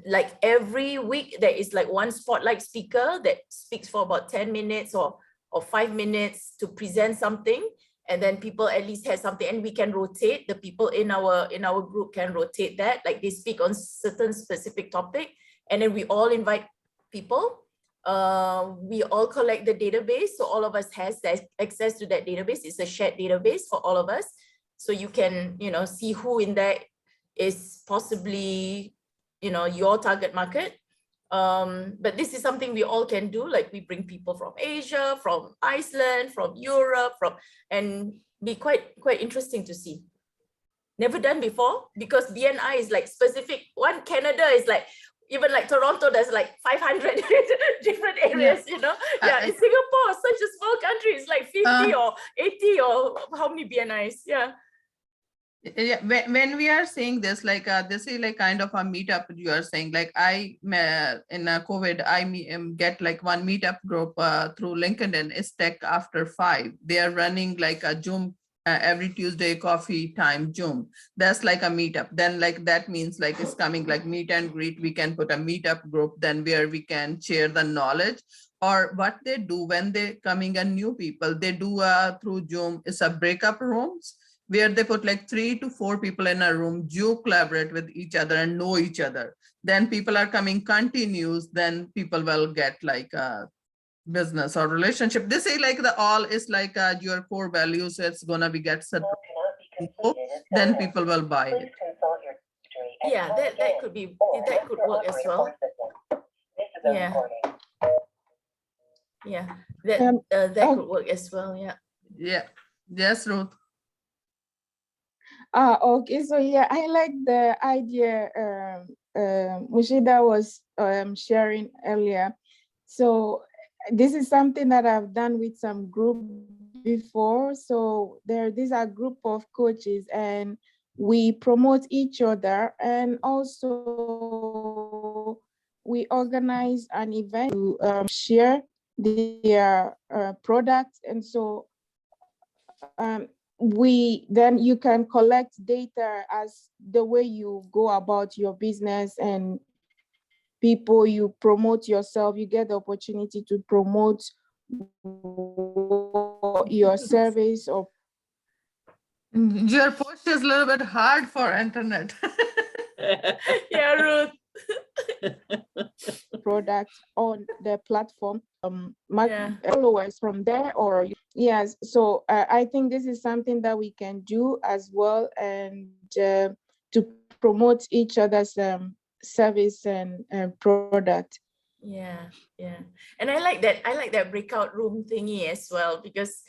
Like every week there is like one spotlight speaker that speaks for about 10 minutes or 5 minutes to present something, and then people at least have something, and we can rotate. The people in our group can rotate that, like they speak on certain specific topic, and then we all invite people. We all collect the database, so all of us has access to that database. It's a shared database for all of us, so you can see who in there is possibly your target market. But this is something we all can do. Like we bring people from Asia, from Iceland, from Europe, and be quite interesting to see. Never done before, because BNI is like specific. One, Canada is like, even like Toronto, there's like 500 different areas, in Singapore, such a small country, it's like 50 or 80 or how many BNIs, yeah. Yeah, when we are saying this, like this is like kind of a meetup. You are saying like in COVID, I get like one meetup group through LinkedIn. It's Tech After 5. They are running like a Zoom every Tuesday coffee time Zoom. That's like a meetup. Then like that means like it's coming like meet and greet. We can put a meetup group then where we can share the knowledge. Or what they do when they coming a new people, they do through Zoom. It's a breakup rooms, where they put like 3 to 4 people in a room, you collaborate with each other and know each other. Then people are coming continues, then people will get like a business or relationship. This is like all is like your core values. So it's gonna be get set, then people will buy it. Yeah, that could work as well. Yeah, that could work as well. Yeah. Yeah. Yes, Ruth. Okay, so yeah, I like the idea Mushida was sharing earlier. So this is something that I've done with some group before. So these are a group of coaches, and we promote each other, and also we organize an event to share their products. And so then you can collect data as the way you go about your business, and people, you promote yourself, you get the opportunity to promote your service or Your post is a little bit hard for internet. Yeah, Ruth. product on the platform, Yeah. followers from there, or yes. So I think this is something that we can do as well, and to promote each other's service and product. Yeah, yeah. And I like that breakout room thingy as well, because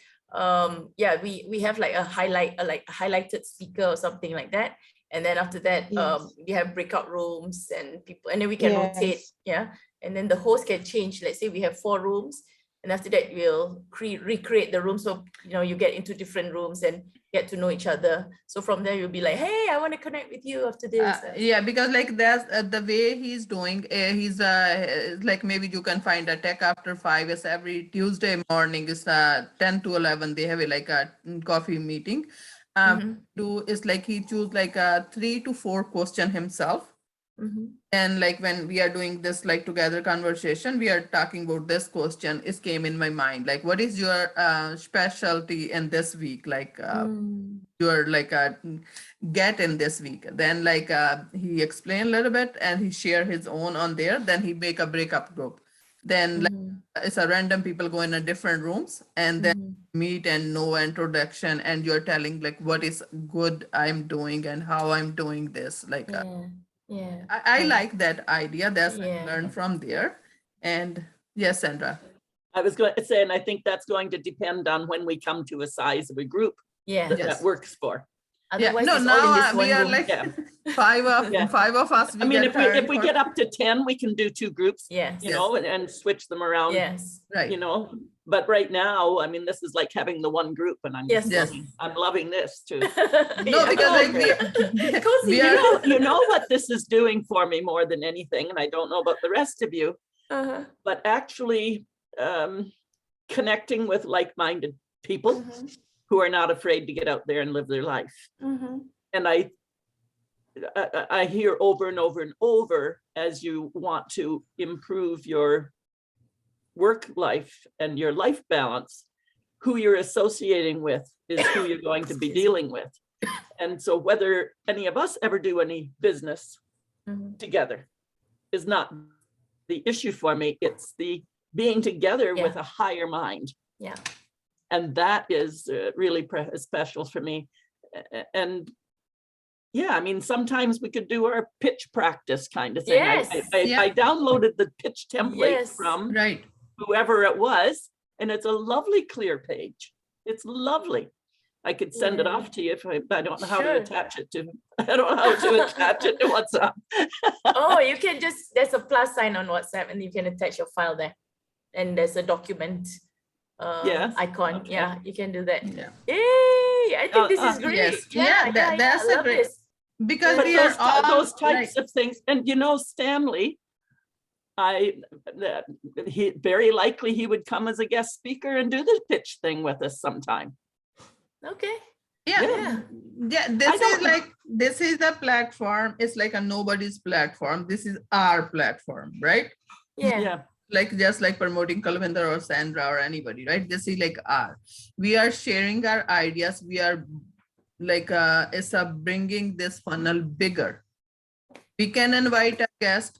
yeah, we have like a highlighted speaker or something like that. And then after that, Yes. we have breakout rooms and people, and then we can rotate, Yes. yeah. And then the host can change. Let's say we have 4 rooms, and after that we'll recreate the room, so you know, you get into different rooms and get to know each other. So from there you'll be like, hey, I want to connect with you after this. Yeah, because like that's the way he's doing. He's like, maybe you can find a tech after 5 is every Tuesday morning is 10 to 11. They have like a coffee meeting. Mhm, Do is like he choose like a 3 to 4 question himself. mhm, And like when we are doing this like together conversation, we are talking about this question. It came in my mind, like, what is your specialty in this week? Like mm, you're like get in this week. Then like he explained a little bit and he share his own on there. Then he make a breakup group. Then like, mhm, it's a random people go in a different rooms and then mhm. meet and no introduction, and you're telling like what is good I'm doing and how I'm doing this. Like Yeah, yeah. I yeah. like that idea. That's Yeah. I learned from there. And yes, Sandra. I was going to say, and I think that's going to depend on when we come to a size of a group Yeah. that Yes. that works for. Yeah, Otherwise, no, it's all in now this we one are room. like Yeah. Yeah. five of us. I mean, if tired we for- get up to 10, we can do 2 groups, Yes. you know, and switch them around, Yes. right. you know. But right now, I mean, this is like having the one group, and I'm Yes. just Yes. I'm loving this too. No, because like Cozy, we are You know what this is doing for me more than anything, and I don't know about the rest of you, Uh-huh. but actually connecting with like-minded people Mhm, who are not afraid to get out there and live their life. mhm. And I hear over and over and over, as you want to improve your work life and your life balance, who you're associating with is who you're going to be dealing with. And so whether any of us ever do any business Mhm. together is not the issue for me. It's the being together with a higher mind. Yeah. And that is really special for me. And yeah, I mean, sometimes we could do our pitch practice kind of thing. Yes. I downloaded the pitch template Yes. from right. whoever it was, and it's a lovely clear page. It's lovely. I could send it Yeah. off to you if I don't know how Sure. to attach it to, I don't know how to attach it to WhatsApp. Oh, you can just, there's a plus sign on WhatsApp and you can attach your file there. And there's a document Yes, icon. okay. Yeah, you can do that. Yeah. Yay! I think this is great. yes. Yeah, that's a love great- this. Because But we are all those types like- of things, and you know, Stanley, he very likely he would come as a guest speaker and do the pitch thing with us sometime. Okay. yeah. Yeah. Yeah, I this is don't- like, this is the platform. It's like a nobody's platform. This is our platform, right? Yeah. Yeah, Like just like promoting Kalvinder or Sandra or anybody, right? This is like we are sharing our ideas. We are like it's bringing this funnel bigger. We can invite a guest.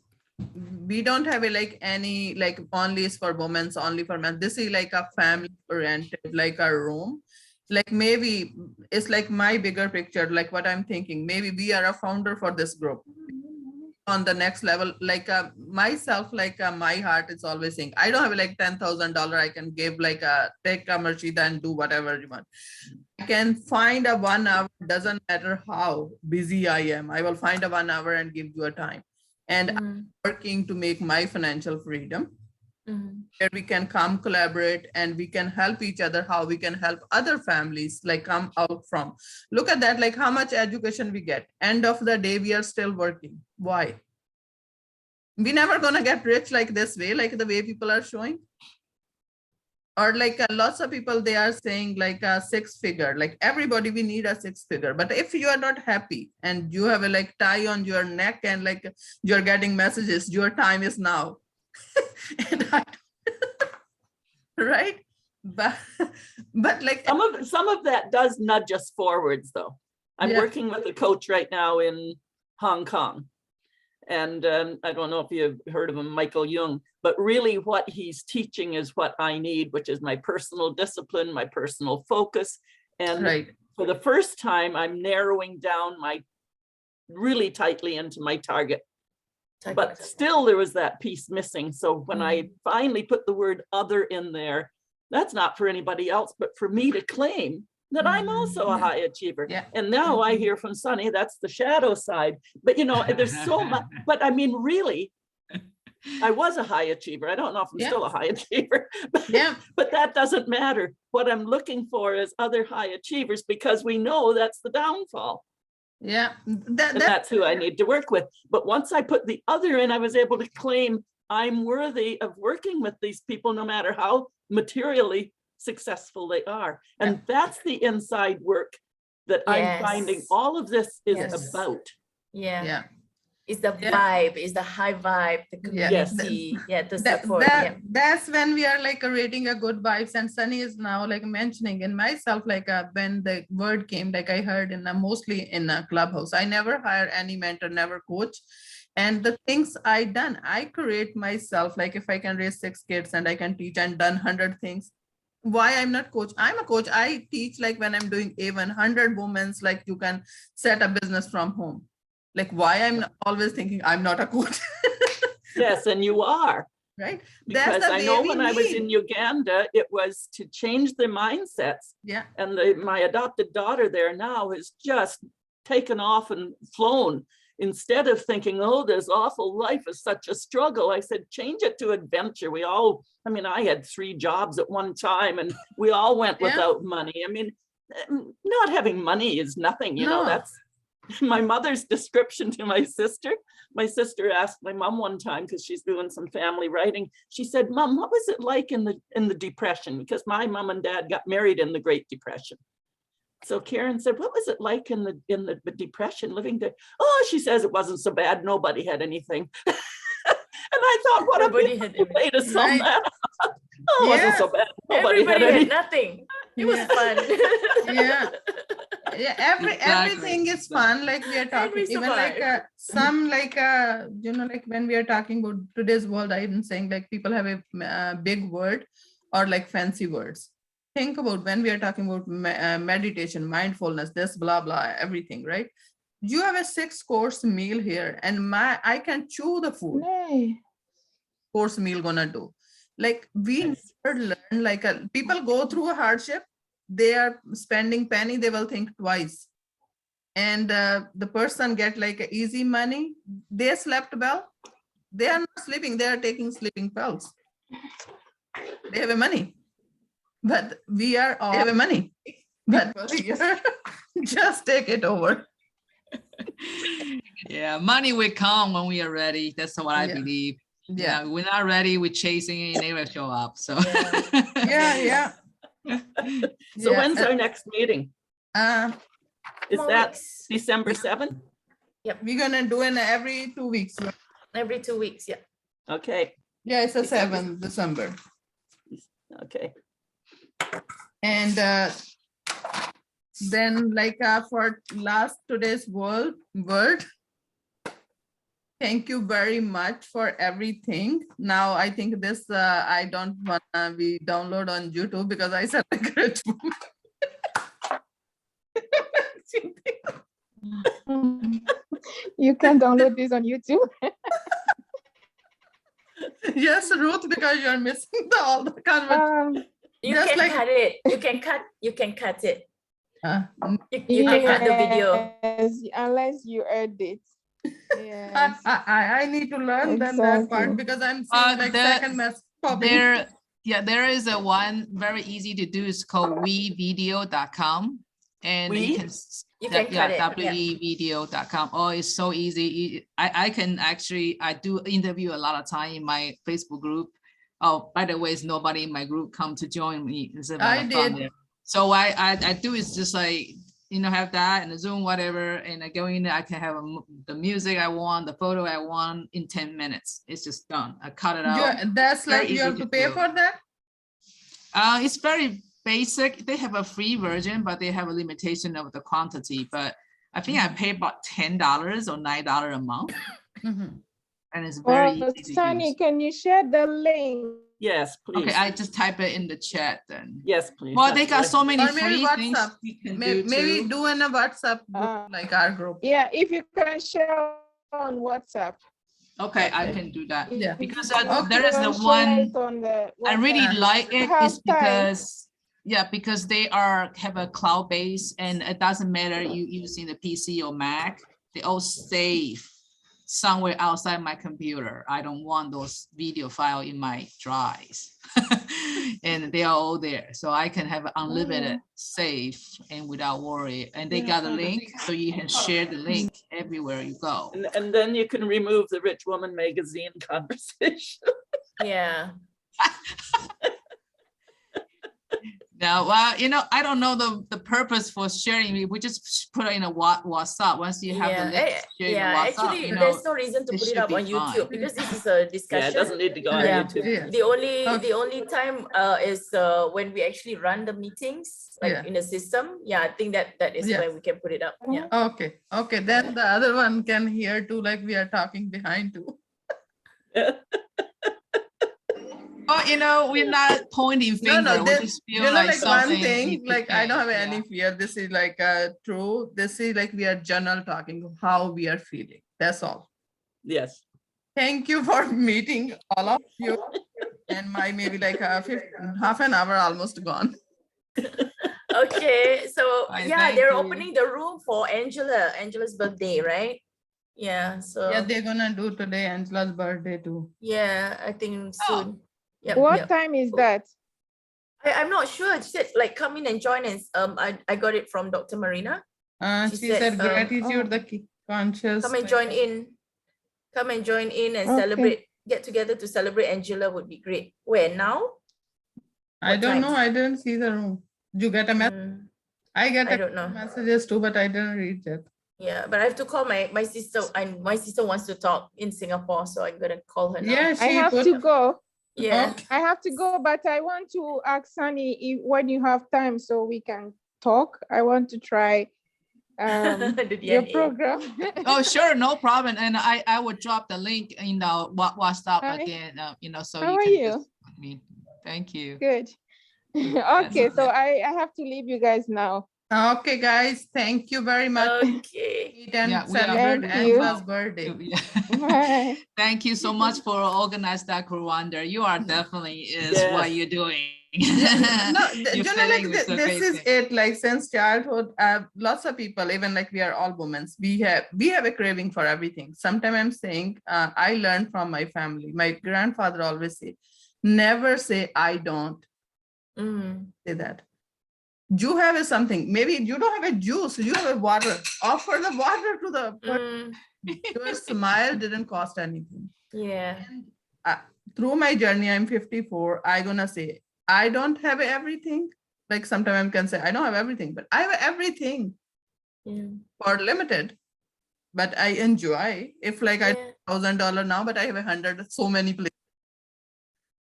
We don't have a like any like only is for women, only for men. This is like a family oriented, like a room. Like maybe it's like my bigger picture, like what I'm thinking. Maybe we are a founder for this group on the next level. Like myself, like my heart is always saying, I don't have like $10,000 I can give, like take a Marshida and do whatever you want. I can find a 1 hour, doesn't matter how busy I am. I will find a 1 hour and give you a time. And I'm Mhm, working to make my financial freedom, mhm. where we can come collaborate and we can help each other, how we can help other families like come out from. Look at that, like how much education we get. End of the day, we are still working. Why? We never gonna get rich like this way, like the way people are showing. Or like lots of people, they are saying like a 6-figure, like everybody, we need a 6-figure. But if you are not happy and you have a like tie on your neck and like you're getting messages, your time is now. And right? But like, Some of that does nudge us forwards, though. I'm Yeah. working with a coach right now in Hong Kong. And I don't know if you've heard of him, Michael Jung, but really what he's teaching is what I need, which is my personal discipline, my personal focus. And right. for the first time, I'm narrowing down really tightly into my target. But still there was that piece missing. So when I finally put the word other in there, that's not for anybody else, but for me to claim that I'm also a Yeah. high achiever. Yeah. And now I hear from Sunny, that's the shadow side. But you know, there's so much, but I mean, really, I was a high achiever. I don't know if I'm Yeah. still a high achiever, Yeah. but that doesn't matter. What I'm looking for is other high achievers, because we know that's the downfall. Yeah. And that's who I need to work with. But once I put the other in, I was able to claim I'm worthy of working with these people, no matter how materially successful they are. And that's the inside work that I'm finding Yes. all of this is Yes. about. Yeah. Yeah. It's the Yeah. vibe, it's the high vibe, the Yeah. Yes. community, the That, support. Yeah. that's when we are like rating a good vibes. And Sunny is now like mentioning in myself, like when the word came, like I heard in mostly in a Clubhouse. I never hire any mentor, never coach. And the things I done, I create myself. Like if I can raise 6 kids and I can teach and done 100 things. Why I'm not coach? I'm a coach. I teach like when I'm doing A 100 women's, like you can set a business from home. Like why I'm always thinking I'm not a coach. Yes, and you are. Right? Because the I way know we when I was in need. Uganda, it was to change their mindsets. Yeah. And my adopted daughter there now has just taken off and flown. Instead of thinking, oh, this awful life is such a struggle, I said, change it to adventure. I mean, I had 3 jobs at one time and we all went Yeah. without money. I mean, not having money is nothing, you know, No. that's my mother's description to my sister. My sister asked my mom one time, because she's doing some family writing. She said, Mom, what was it like in the Depression? Because my mom and dad got married in the Great Depression. So Karen said, what was it like in the Depression living there? Oh, she says it wasn't so bad. Nobody had anything. And I thought, what a Everybody had beautiful way to sum Right. that up. Oh, it wasn't Yeah. so bad. Nobody Everybody had had anything. nothing. It was Yeah. fun. Yeah. Yeah, Exactly, everything is fun. Like we are talking, we even like survive. some like you know, like when we are talking about today's world, I'm saying like people have a big word or like fancy words. Think about when we are talking about meditation, mindfulness, this blah blah, everything, right? You have a 6-course meal here, and I can chew the food. Nay. Course meal gonna do. Like we never learn, like people go through a hardship, they are spending penny, they will think twice. And the person get like a easy money, they slept well, they are not sleeping, they are taking sleeping pills. They have a money, but we are all have a money, but we are just take it over. Yeah, money will come when we are ready. That's what I Yeah. believe. Yeah, We're not ready, we're chasing it, it never show up. So yeah. So Yeah. when's our next meeting? Is More that weeks. December 7th? We're gonna do it every 2 weeks. Every 2 weeks, yeah. Okay, Yeah, it's a December. 7th December. okay. And then like for today's word, thank you very much for everything. Now I think this I don't wanna be download on YouTube because I said like rich woman. You can download this on YouTube. Yes, Ruth, because you're missing all the conversation. You Just can like- cut it. You can cut it. You yes, can cut the video. unless you edit. Yes. I need to learn then that part Exactly. because I'm seeing like second mess copy. there is a one very easy to do. It's called wevideo.com. And We? you can You can cut it. Yeah. wevideo.com. Oh, it's so easy. I can actually, I do interview a lot of time in my Facebook group. Oh, by the way, it's nobody in my group come to join me. It's a I lot of fun did. there. So what I do is just like, you know, have that and the Zoom, whatever, and I go in there, I can have the music I want, the photo I want in 10 minutes. It's just done. I cut it out. That's Very like you easy have to to pay do. for that? It's very basic. They have a free version, but they have a limitation of the quantity. But I think I pay about $10 or $9 a month, Mhm. and it's very Oh, easy to Sunny, use. can you share the link? Yes, please. Okay, I just type it in the chat then. Yes, please. Well, they That's got what so many Or maybe free things WhatsApp. you can Maybe, do maybe too. do in a WhatsApp group, Uh, like our group. Yeah, if you can share on WhatsApp. Okay, I Okay. can do that. Yeah. Because If there you is the can share one, it on the I really WhatsApp. like it have is time. because, yeah, because they have a cloud base and it doesn't matter you using the PC or Mac, they all save somewhere outside my computer. I don't want those video file in my drives. And they are all there. So I can have unlimited save and without worry. And they got a link so you can share the link everywhere you go. And then you can remove the Rich Woman Magazine conversation. Yeah. Now, well, you know, I don't know the purpose for sharing. We just put it in a WhatsApp. Once you have the Yeah, link, share in the WhatsApp, actually, you know, there's no reason to it put it should up be on YouTube fine. because this is a Yeah, it discussion. doesn't need to go on Yeah. YouTube. Yeah. The only time is when we actually run the meetings, like Yeah. in the system. Yeah, I think that is Yeah. when we can put it up. Yeah. Okay, okay, then the other one can hear too, like we are talking behind too. Oh, you know, we're not pointing No, finger. no, We this, just feel you know, like like one something thing, need to like I don't have change, any fear. This is like true. This is like we are general talking how we are feeling. That's all. Yes. Thank you for meeting all of you. And my maybe like half an hour almost gone. Okay, so Fine, yeah, thank they're you. opening the room for Angela's birthday, right? Yeah, so Yeah, they're gonna do today Angela's birthday too. yeah, I think Oh. soon. Yep, What yep. time is that? I'm not sure. She said like come in and join us. I got it from Dr. Marina. She She said, said oh. gratitude, the conscious. Come and join in. Come and join in and Okay. celebrate. Get together to celebrate Angela would be great. Where now? I What don't time? know. I didn't see the room. Did you get a message? Mm, I get I a don't know. messages too, but I didn't read it. Yeah, but I have to call my sister, and my sister wants to talk in Singapore, so I'm gonna call her now. Yeah, I she have put. to go. Yeah. Okay. I have to go, but I want to ask Sunny if, when you have time so we can talk. I want to try The your DNA. program. Oh, sure, no problem. And I will drop the link in the WhatsApp Hi. again, you know, so How you are can you? just, I mean, thank you. Good. Okay, so I have to leave you guys now. Okay, guys, thank you very much. Okay. Eat and Yeah, we are- celebrate Thank you. Angela's birthday. Yeah. Bye. Thank you so much for organizing that, Rwanda. You are definitely is what Yes. you're doing. No, You're you know, filling like with so this great is things. it. Like since childhood, lots of people, even like we are all women, we have a craving for everything. Sometimes I'm saying, I learned from my family. My grandfather always say, never say I don't. Mm. Say that. You have a something. Maybe you don't have a juice. You have a water. Offer the water to the person. Mm. Your smile didn't cost anything. Yeah. And, through my journey, I'm 54. I gonna say I don't have everything. Like sometimes I can say I don't have everything, but I have everything Yeah. for limited. But I enjoy. If like I Yeah. $1,000 now, but I have 100 so many places.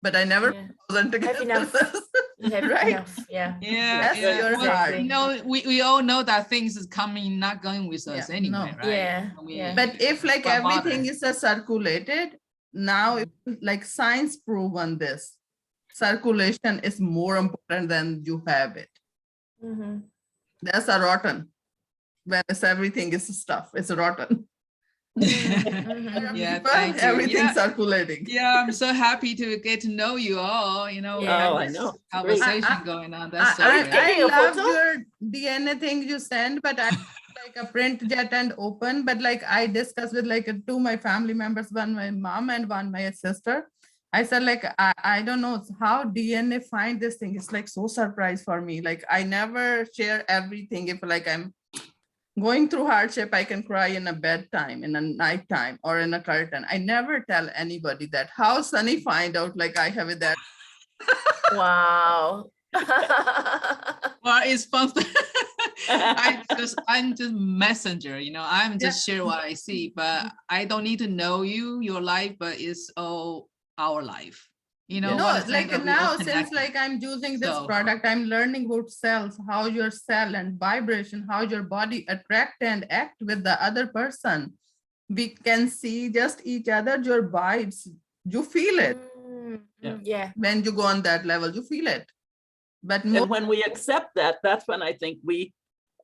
But I never Yeah. 1,000 together. enough. You have Right. enough. Yeah. Yeah, That's yeah. your Well, heart. you know, we all know that things is coming, not going with us Yeah, anyway, no. right? Yeah, I mean, yeah. But if like why everything bother? is circulated, now if, like science proven this, circulation is more important than you have it. Mhm. That's a rotten. When it's everything is stuff, it's rotten. Mhm. Yeah, People, thank you. everything Yeah. circulating. Yeah, I'm so happy to get to know you all, you know, we Yeah. have Oh, I this know. It's great. conversation I- going on. That's so I, great. Taking I a love photo? your DNA thing you send, but I like a print jet and open, but like I discussed with like two my family members, one my mom and one my sister. I said like I don't know how DNA find this thing. It's like so surprise for me. Like I never share everything if like I'm Going through hardship, I can cry in a bedtime, in a nighttime, or in a curtain. I never tell anybody that. How Sunny find out like I have it there. Wow. Well, it's fun. I'm just messenger, I'm just share what I see, but I don't need to know your life, but it's all our life. No, what I'm saying, like that we all now, since connected. like I'm using this So- product, I'm learning about cells, how your cell and vibration, how your body attract and act with the other person. We can see just each other, your vibes. You feel it Yeah. when you go on that level, you feel it. But And most, when we accept that, that's when I think we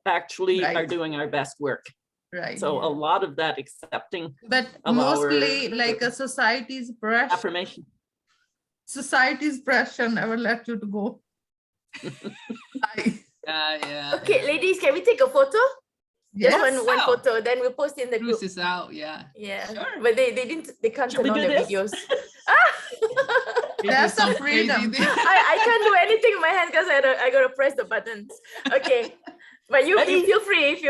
actually are Right. doing our best work. right. So a lot of that accepting But of mostly our like a society's pressure, affirmation. society's pressure never let you to go. Yeah. Okay, ladies, can we take a photo? Just Yes, one Oh. photo, then we'll post in the group. Cruise is out, yeah. Yeah, Sure. but they can't Should we turn on do the this? videos. They do That's a some crazy freedom. thing. I can't do anything in my hand because I gotta press the buttons. Okay, but you Ready? feel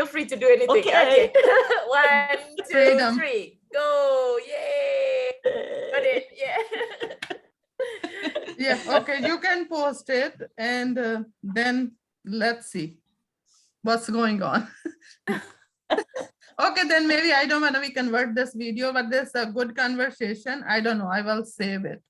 free to do anything. Okay. 1, 2, Freedom. 3, go! Yay! Got it. Yeah. yeah, okay, you can post it and then let's see what's going on. Okay, then maybe I don't want to we convert this video, but this is a good conversation. I don't know, I will save it.